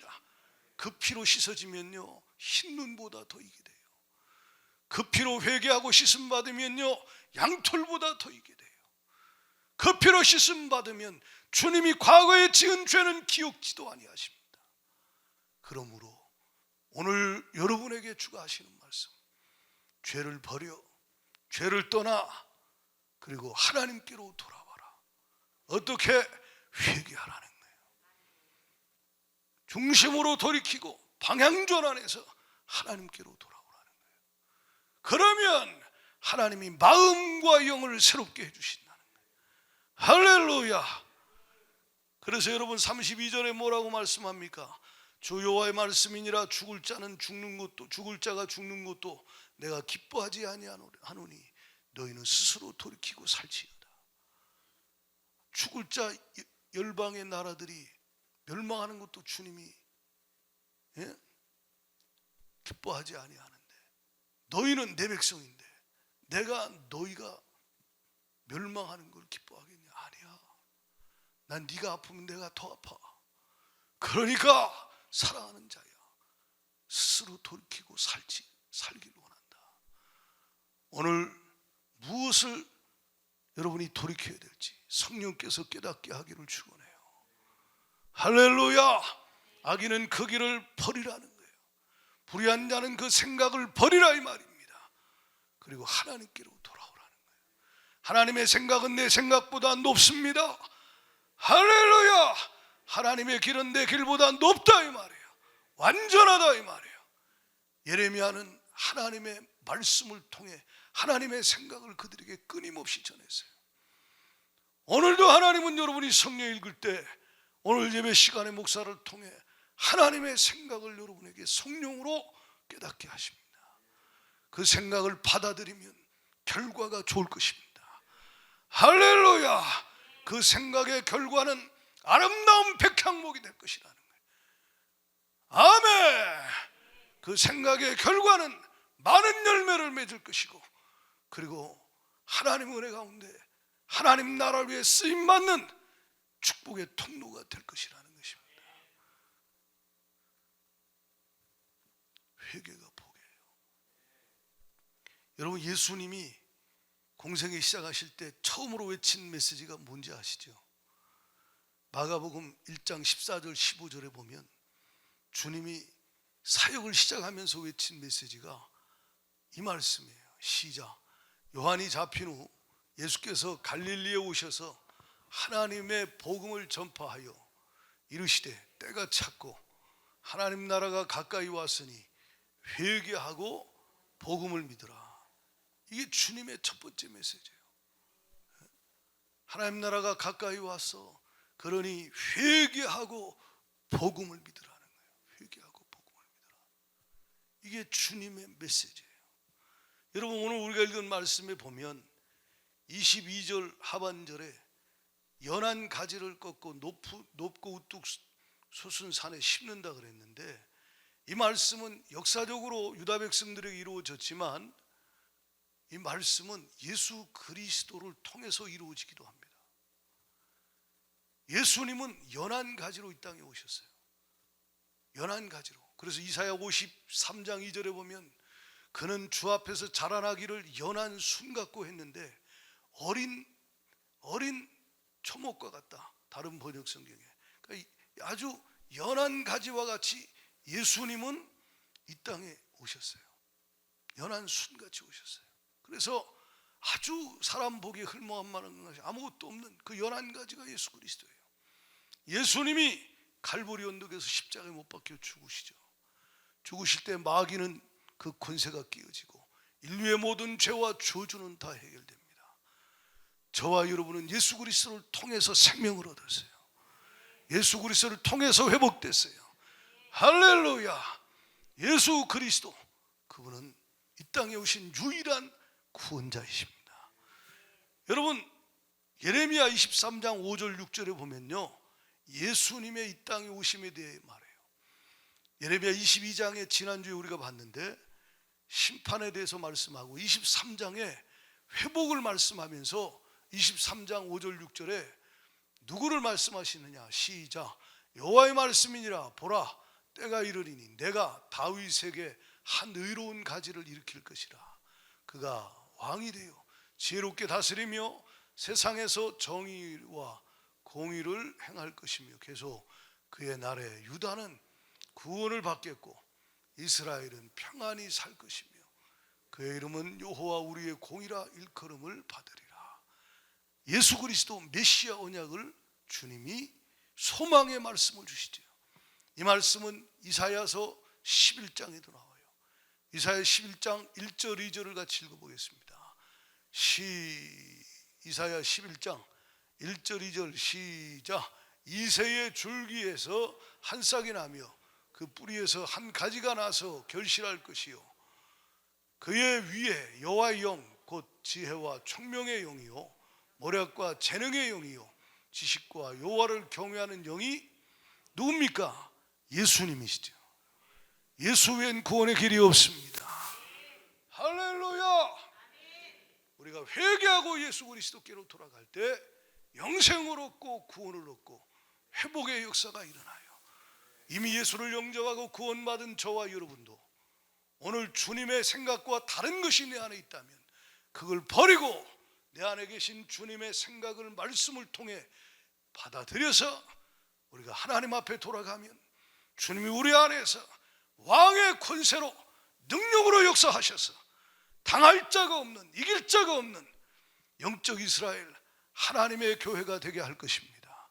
그 피로 씻어지면요, 흰 눈보다 더 이게 돼요. 그 피로 회개하고 씻음 받으면요, 양털보다 더 이게 돼요. 그 피로 씻음 받으면 주님이 과거에 지은 죄는 기억지도 아니하십니다. 그러므로 오늘 여러분에게 주가 하시는 말씀, 죄를 버려, 죄를 떠나, 그리고 하나님께로 돌아와라. 어떻게? 회개하라는 거예요. 중심으로 돌이키고 방향 전환해서 하나님께로 돌아오라는 거예요. 그러면 하나님이 마음과 영을 새롭게 해주신다는 거예요. 할렐루야. 그래서 여러분 32절에 뭐라고 말씀합니까? 주 여호와의 말씀이니라. 죽을 자는 죽는 것도, 죽을 자가 죽는 것도 내가 기뻐하지 아니하노니 너희는 스스로 돌이키고 살지어다. 죽을 자 열방의 나라들이 멸망하는 것도 주님이 기뻐하지 아니하는데, 너희는 내 백성인데 내가 너희가 멸망하는 걸 기뻐하겠냐? 아니야. 난 네가 아프면 내가 더 아파. 그러니까 사랑하는 자야, 스스로 돌이키고 살기를 원한다. 오늘 무엇을 여러분이 돌이켜야 될지 성령께서 깨닫게 하기를 축원해요. 할렐루야. 악인은 그 길을 버리라는 거예요. 불의한 자는 그 생각을 버리라 이 말입니다. 그리고 하나님께로 돌아오라는 거예요. 하나님의 생각은 내 생각보다 높습니다. 할렐루야. 하나님의 길은 내 길보다 높다 이 말이에요. 완전하다 이 말이에요. 예레미야는 하나님의 말씀을 통해 하나님의 생각을 그들에게 끊임없이 전했어요. 오늘도 하나님은 여러분이 성경 읽을 때, 오늘 예배 시간에 목사를 통해 하나님의 생각을 여러분에게 성령으로 깨닫게 하십니다. 그 생각을 받아들이면 결과가 좋을 것입니다. 할렐루야. 그 생각의 결과는 아름다운 백향목이 될 것이라는 거예요. 아멘. 그 생각의 결과는 많은 열매를 맺을 것이고, 그리고 하나님 은혜 가운데 하나님 나라를 위해 쓰임받는 축복의 통로가 될 것이라는 것입니다. 회개가 복이에요. 여러분, 예수님이 공생애 시작하실 때 처음으로 외친 메시지가 뭔지 아시죠? 마가복음 1장 14절 15절에 보면 주님이 사역을 시작하면서 외친 메시지가 이 말씀이에요. 시작. 요한이 잡힌 후 예수께서 갈릴리에 오셔서 하나님의 복음을 전파하여 이르시되 때가 찼고 하나님 나라가 가까이 왔으니 회개하고 복음을 믿으라. 이게 주님의 첫 번째 메시지예요. 하나님 나라가 가까이 와서 그러니 회개하고 복음을 믿으라는 거예요. 회개하고 복음을 믿으라. 이게 주님의 메시지예요. 여러분, 오늘 우리가 읽은 말씀에 보면 22절 하반절에 연한 가지를 꺾고 높고 우뚝 솟은 산에 심는다 그랬는데, 이 말씀은 역사적으로 유다 백성들에게 이루어졌지만 이 말씀은 예수 그리스도를 통해서 이루어지기도 합니다. 예수님은 연한 가지로 이 땅에 오셨어요. 연한 가지로. 그래서 이사야 53장 2절에 보면 그는 주 앞에서 자라나기를 연한 순 같고 했는데 어린 초목과 같다. 다른 번역 성경에. 그러니까 아주 연한 가지와 같이 예수님은 이 땅에 오셨어요. 연한 순같이 오셨어요. 그래서 아주 사람 보기에 흘모한만한 것이 아무것도 없는 그 연한 가지가 예수 그리스도예요. 예수님이 갈보리 언덕에서 십자가에 못 박혀 죽으시죠. 죽으실 때 마귀는 그 권세가 깨어지고 인류의 모든 죄와 저주는 다 해결됩니다. 저와 여러분은 예수 그리스도를 통해서 생명을 얻었어요. 예수 그리스도를 통해서 회복됐어요. 할렐루야. 예수 그리스도, 그분은 이 땅에 오신 유일한 구원자이십니다. 여러분, 예레미야 23장 5절 6절에 보면요, 예수님의 이 땅에 오심에 대해 말해요. 예레미야 22장에 지난주에 우리가 봤는데 심판에 대해서 말씀하고 23장에 회복을 말씀하면서 23장 5절 6절에 누구를 말씀하시느냐? 시작. 여호와의 말씀이니라. 보라, 때가 이르리니 내가 다윗에게 한 의로운 가지를 일으킬 것이라. 그가 왕이 되어 지혜롭게 다스리며 세상에서 정의와 공의를 행할 것이며 계속 그의 날에 유다는 구원을 받겠고 이스라엘은 평안히 살 것이며 그의 이름은 여호와 우리의 공이라 일컬음을 받으리라. 예수 그리스도 메시아 언약을 주님이 소망의 말씀을 주시죠. 이 말씀은 이사야서 11장에도 나와요. 이사야 11장 1절 2절을 같이 읽어보겠습니다. 이사야 11장 1절 2절 시작. 이새의 줄기에서 한 싹이 나며 그 뿌리에서 한 가지가 나서 결실할 것이요 그의 위에 여호와의 영 곧 지혜와 총명의 영이요 모략과 재능의 영이요 지식과 여호와를 경외하는 영이 누굽니까? 예수님이시죠. 예수 외엔 구원의 길이 없습니다. 할렐루야. 우리가 회개하고 예수 그리스도께로 돌아갈 때 영생을 얻고 구원을 얻고 회복의 역사가 일어나요. 이미 예수를 영접하고 구원받은 저와 여러분도 오늘 주님의 생각과 다른 것이 내 안에 있다면 그걸 버리고 내 안에 계신 주님의 생각을 말씀을 통해 받아들여서 우리가 하나님 앞에 돌아가면 주님이 우리 안에서 왕의 권세로 능력으로 역사하셔서 당할 자가 없는, 이길 자가 없는 영적 이스라엘 하나님의 교회가 되게 할 것입니다.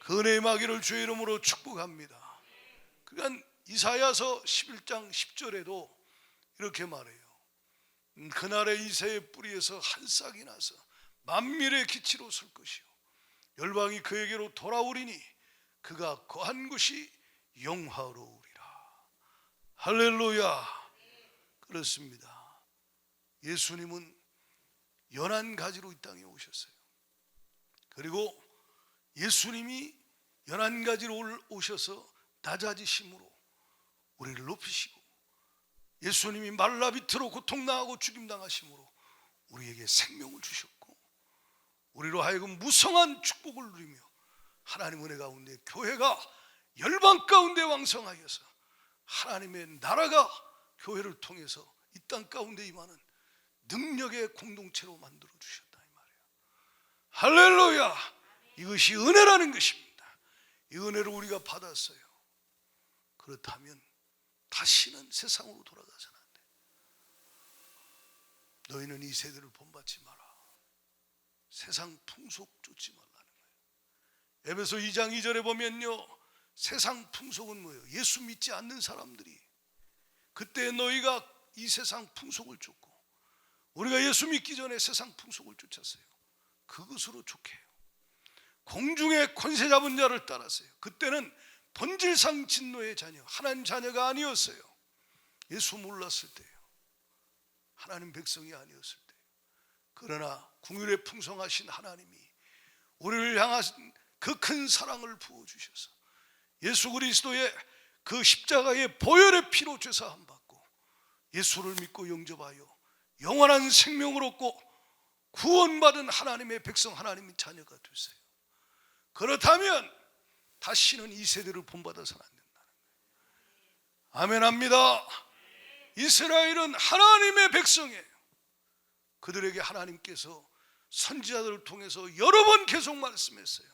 그 은혜의 마기를 주의 이름으로 축복합니다. 그러니까 이사야서 11장 10절에도 이렇게 말해요. 그날에 이새의 뿌리에서 한 싹이 나서 만민의 기치로 설 것이요 열방이 그에게로 돌아오리니 그가 거한 곳이 영화로우리라. 할렐루야. 그렇습니다. 예수님은 연한 가지로 이 땅에 오셨어요. 그리고 예수님이 연한 가지로 오셔서 낮아지심으로 우리를 높이시고 예수님이 말라비트로 고통당하고 죽임당하심으로 우리에게 생명을 주셨고 우리로 하여금 무성한 축복을 누리며 하나님 은혜 가운데 교회가 열방 가운데 왕성하여서 하나님의 나라가 교회를 통해서 이 땅 가운데 임하는 능력의 공동체로 만들어 주셨다 이 말이에요. 할렐루야. 이것이 은혜라는 것입니다. 이 은혜를 우리가 받았어요. 그렇다면 다시는 세상으로 돌아가서는 안 돼. 너희는 이 세대를 본받지 마라. 세상 풍속 쫓지 말라는 거예요. 에베소 2장 2절에 보면요, 세상 풍속은 뭐예요? 예수 믿지 않는 사람들이 그때 너희가 이 세상 풍속을 쫓고 우리가 예수 믿기 전에 세상 풍속을 쫓았어요. 그것으로 족해요. 공중의 권세 잡은 자를 따랐어요. 그때는 본질상 진노의 자녀, 하나님 자녀가 아니었어요. 예수 몰랐을 때예요. 하나님 백성이 아니었을 때예요. 그러나 긍휼에 풍성하신 하나님이 우리를 향하신 그 큰 사랑을 부어주셔서 예수 그리스도의 그 십자가의 보혈의 피로 죄사함 받고 예수를 믿고 영접하여 영원한 생명을 얻고 구원받은 하나님의 백성, 하나님의 자녀가 되세요. 그렇다면 다시는 이 세대를 본받아서는 안 된다는 거예요. 아멘합니다. 이스라엘은 하나님의 백성이에요. 그들에게 하나님께서 선지자들을 통해서 여러 번 계속 말씀했어요.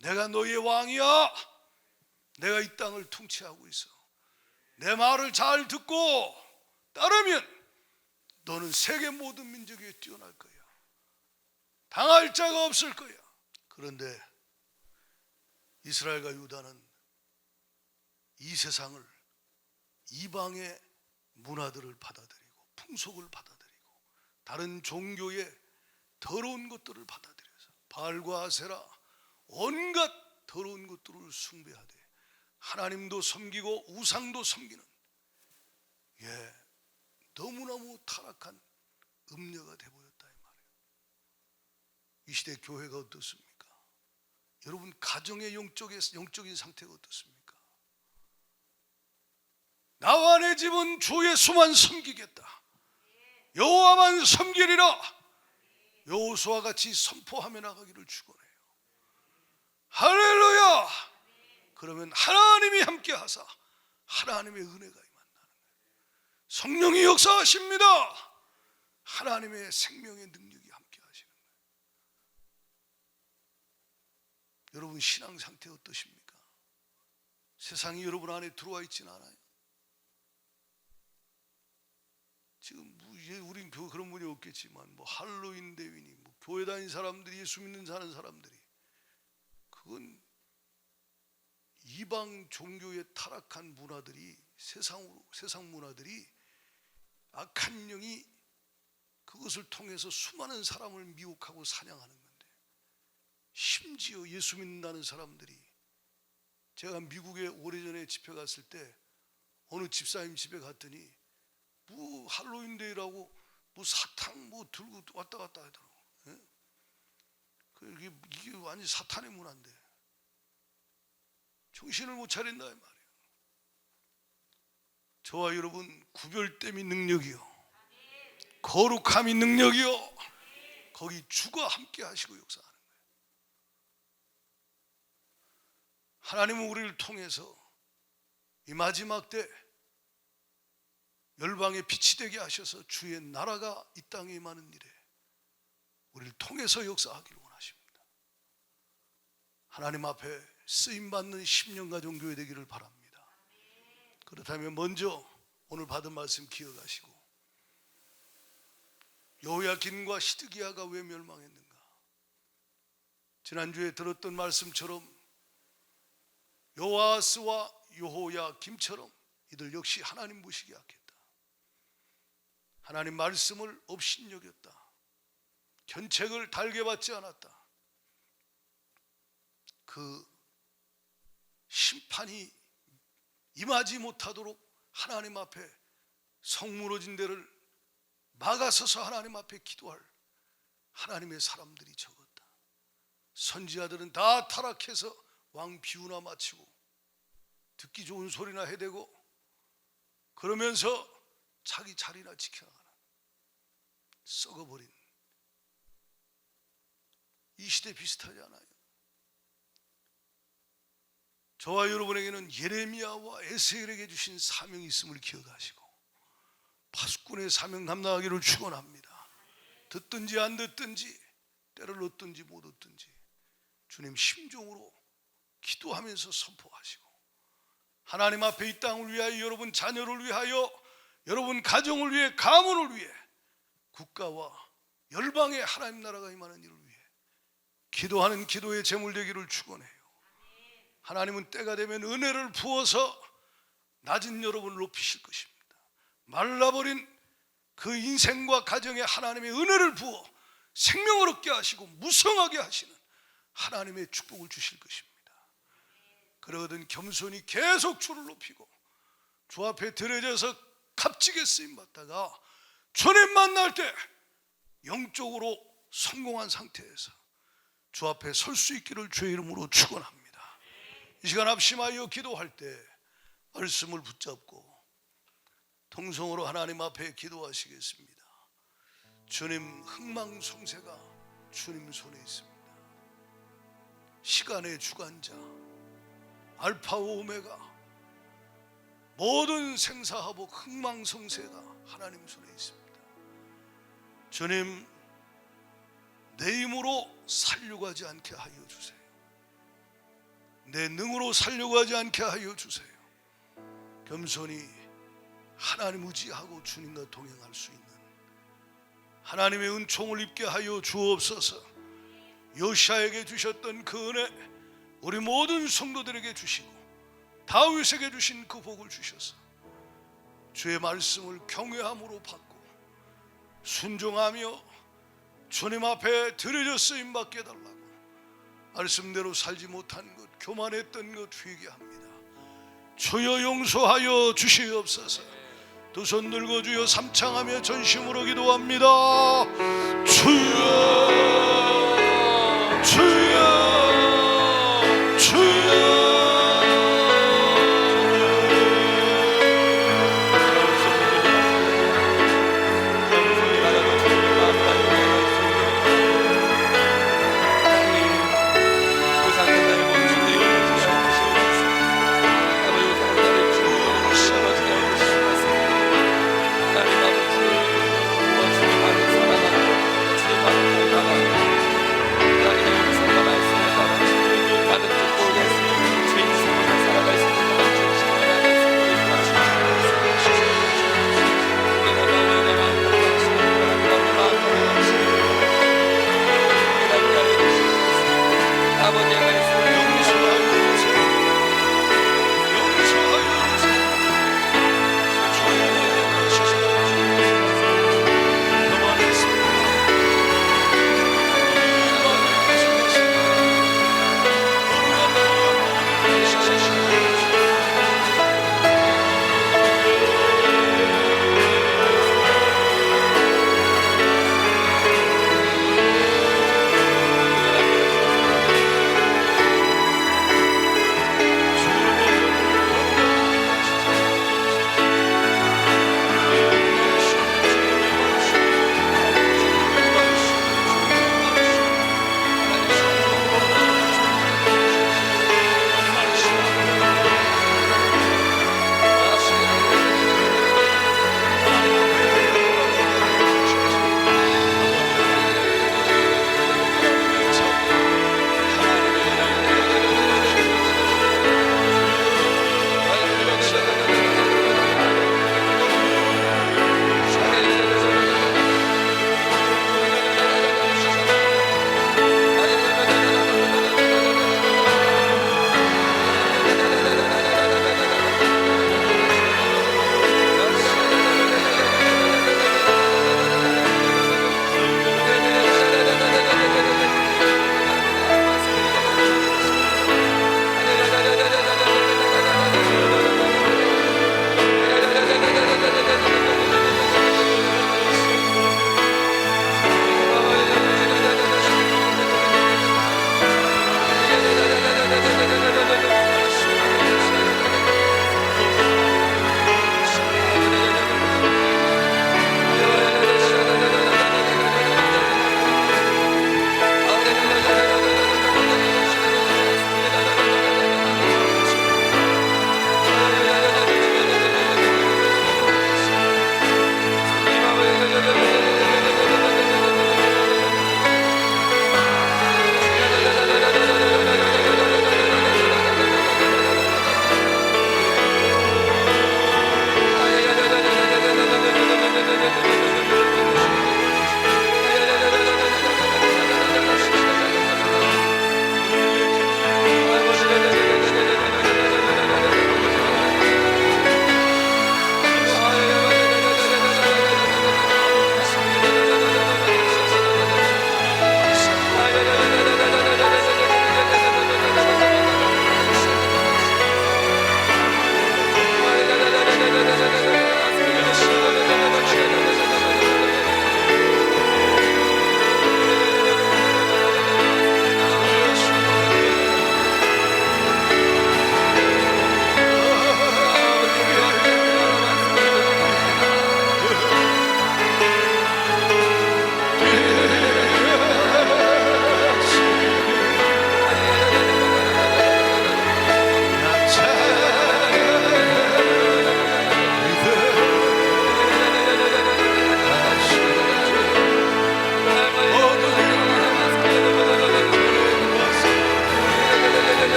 내가 너희의 왕이야. 내가 이 땅을 통치하고 있어. 내 말을 잘 듣고 따르면 너는 세계 모든 민족 위에 뛰어날 거야. 당할 자가 없을 거야. 그런데 이스라엘과 유다는 이 세상을, 이방의 문화들을 받아들이고 풍속을 받아들이고 다른 종교의 더러운 것들을 받아들여서 바알과 아세라 온갖 더러운 것들을 숭배하되 하나님도 섬기고 우상도 섬기는 너무너무 타락한 음녀가 되어버렸다 이 말이에요. 이 시대 교회가 어떻습니까? 여러분 가정의 영적인 상태가 어떻습니까? 나와 내 집은 주 예수만 섬기겠다. 여호와만 섬기리라. 여호수아와 같이 선포하며 나가기를 축원해요. 할렐루야. 그러면 하나님이 함께 하사 하나님의 은혜가 임한다는 거예요. 성령이 역사하십니다. 하나님의 생명의 능력이 함께 하시는 거예요. 여러분 신앙 상태 어떠십니까? 세상이 여러분 안에 들어와 있지는 않아요. 지금 우린 그런 분이 없겠지만 할로윈 대회니 교회 다니는 사람들이, 예수 믿는 사는 사람들이, 그건 이방 종교의 타락한 문화들이, 세상 문화들이, 악한 영이 그것을 통해서 수많은 사람을 미혹하고 사냥하는 건데, 심지어 예수 믿는다는 사람들이, 제가 미국에 오래전에 집회 갔을 때 어느 집사님 집에 갔더니 할로윈데이라고 사탕 들고 왔다 갔다 하더라고. 이게 완전 사탄의 문화인데 정신을 못 차린다 이 말이에요. 저와 여러분 구별됨이 능력이요, 거룩함이 능력이요, 거기 주가 함께 하시고 역사하는 거예요. 하나님은 우리를 통해서 이 마지막 때 열방의 빛이 되게 하셔서 주의 나라가 이 땅에 임하는 일에 우리를 통해서 역사하기를 원하십니다. 하나님 앞에 쓰임받는 10년가 종교회 되기를 바랍니다. 그렇다면 먼저 오늘 받은 말씀 기억하시고, 여호야긴과 시드기야가 왜 멸망했는가? 지난주에 들었던 말씀처럼 요아스와 여호야김처럼 이들 역시 하나님 보시기 약했다. 하나님 말씀을 업신여겼다. 견책을 달게 받지 않았다. 그 심판이 임하지 못하도록 하나님 앞에 성무너진 데를 막아서서 하나님 앞에 기도할 하나님의 사람들이 적었다. 선지자들은 다 타락해서 왕 비유나 마치고 듣기 좋은 소리나 해대고 그러면서 자기 자리나 지켜나가는 썩어버린 이 시대 비슷하지 않아요? 저와 여러분에게는 예레미야와 에스겔에게 주신 사명이 있음을 기억하시고 파수꾼의 사명 감당하기를 축원합니다. 듣든지 안 듣든지, 때를 얻든지 못 얻든지 주님 심정으로 기도하면서 선포하시고, 하나님 앞에 이 땅을 위하여, 여러분 자녀를 위하여, 여러분 가정을 위해, 가문을 위해, 국가와 열방의 하나님 나라가 임하는 일을 위해 기도하는 기도의 제물 되기를 축원해요. 하나님은 때가 되면 은혜를 부어서 낮은 여러분을 높이실 것입니다. 말라버린 그 인생과 가정에 하나님의 은혜를 부어 생명을 얻게 하시고 무성하게 하시는 하나님의 축복을 주실 것입니다. 그러거든 겸손히 계속 주를 높이고 주 앞에 드려져서 값지게 쓰임 받다가 주님 만날 때 영적으로 성공한 상태에서 주 앞에 설 수 있기를 주의 이름으로 축원합니다. 이 시간 합심하여 기도할 때 말씀을 붙잡고 통성으로 하나님 앞에 기도하시겠습니다. 주님, 흥망성쇠가 주님 손에 있습니다. 시간의 주관자, 알파와 오메가, 모든 생사화복 흥망성쇠가 하나님 손에 있습니다. 주님, 내 힘으로 살려고 하지 않게 하여 주세요. 내 능으로 살려고 하지 않게 하여 주세요. 겸손히 하나님 의지하고 주님과 동행할 수 있는 하나님의 은총을 입게 하여 주옵소서. 요시아에게 주셨던 그 은혜 우리 모든 성도들에게 주시고 다윗에게 주신 그 복을 주셔서 주의 말씀을 경외함으로 받고 순종하며 주님 앞에 드려져 쓰임받게 해달라고, 말씀대로 살지 못한 것, 교만했던 것 회개합니다. 주여 용서하여 주시옵소서. 두 손 들고 주여 삼창하며 전심으로 기도합니다. 주여 주여 주여. 하나님 아버지, 우와 주님 안에 살아가는 주님 안에 나가는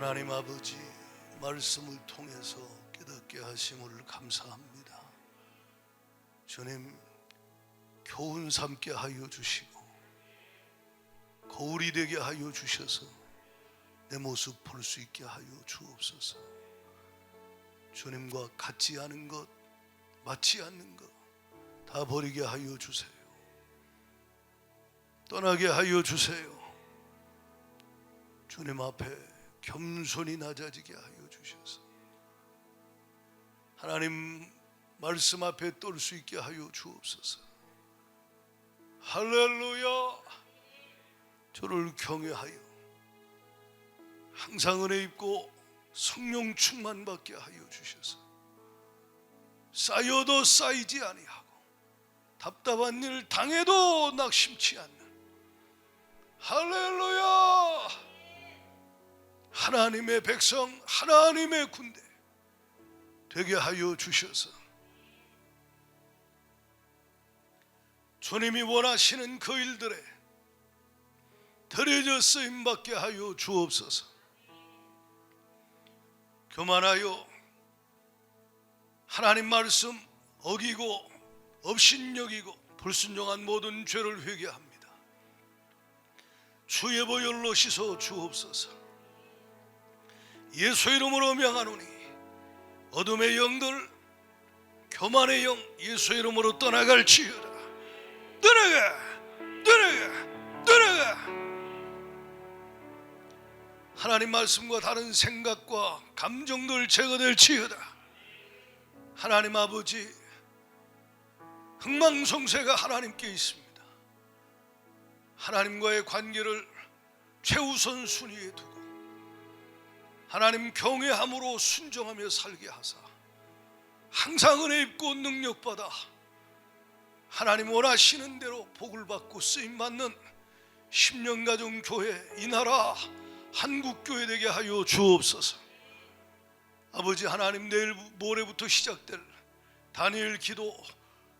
하나님 아버지, 말씀을 통해서 깨닫게 하심을 감사합니다. 주님, 교훈 삼게 하여 주시고 거울이 되게 하여 주셔서 내 모습 볼 수 있게 하여 주옵소서. 주님과 같지 않은 것, 맞지 않는 것 다 버리게 하여 주세요. 떠나게 하여 주세요. 주님 앞에 겸손히 낮아지게 하여 주셔서 하나님 말씀 앞에 떨 수 있게 하여 주옵소서. 할렐루야. 저를 경외하여 항상 은혜 입고 성령 충만 받게 하여 주셔서 쌓여도 쌓이지 아니하고 답답한 일 당해도 낙심치 않는 할렐루야. 하나님의 백성, 하나님의 군대 되게 하여 주셔서 주님이 원하시는 그 일들에 드려져 쓰임받게 하여 주옵소서. 교만하여 하나님 말씀 어기고 업신여기고 불순종한 모든 죄를 회개합니다. 주의 보혈로 씻어 주옵소서. 예수 이름으로 명하노니 어둠의 영들, 교만의 영 예수 이름으로 떠나갈지어다. 떠나가. 하나님 말씀과 다른 생각과 감정들 제거될지어다. 하나님 아버지, 흥망성쇠가 하나님께 있습니다. 하나님과의 관계를 최우선 순위에 두고 하나님 경외함으로 순종하며 살게 하사 항상 은혜 입고 능력받아 하나님 원하시는 대로 복을 받고 쓰임받는 10년 가정 교회, 이 나라 한국교회 되게 하여 주옵소서. 아버지 하나님, 내일 모레부터 시작될 다니엘 기도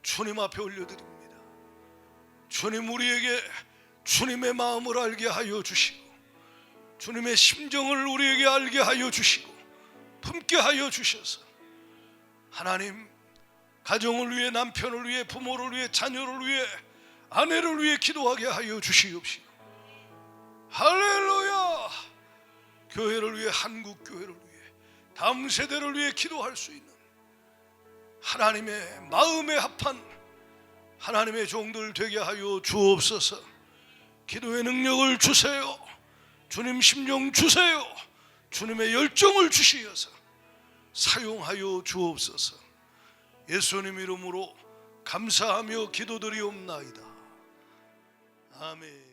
주님 앞에 올려드립니다. 주님, 우리에게 주님의 마음을 알게 하여 주시고 주님의 심정을 우리에게 알게 하여 주시고 품게 하여 주셔서 하나님, 가정을 위해, 남편을 위해, 부모를 위해, 자녀를 위해, 아내를 위해 기도하게 하여 주시옵시고 할렐루야. 교회를 위해, 한국교회를 위해, 다음 세대를 위해 기도할 수 있는 하나님의 마음에 합한 하나님의 종들 되게 하여 주옵소서. 기도의 능력을 주세요. 주님 심령 주세요. 주님의 열정을 주시어서 사용하여 주옵소서. 예수님 이름으로 감사하며 기도드리옵나이다. 아멘.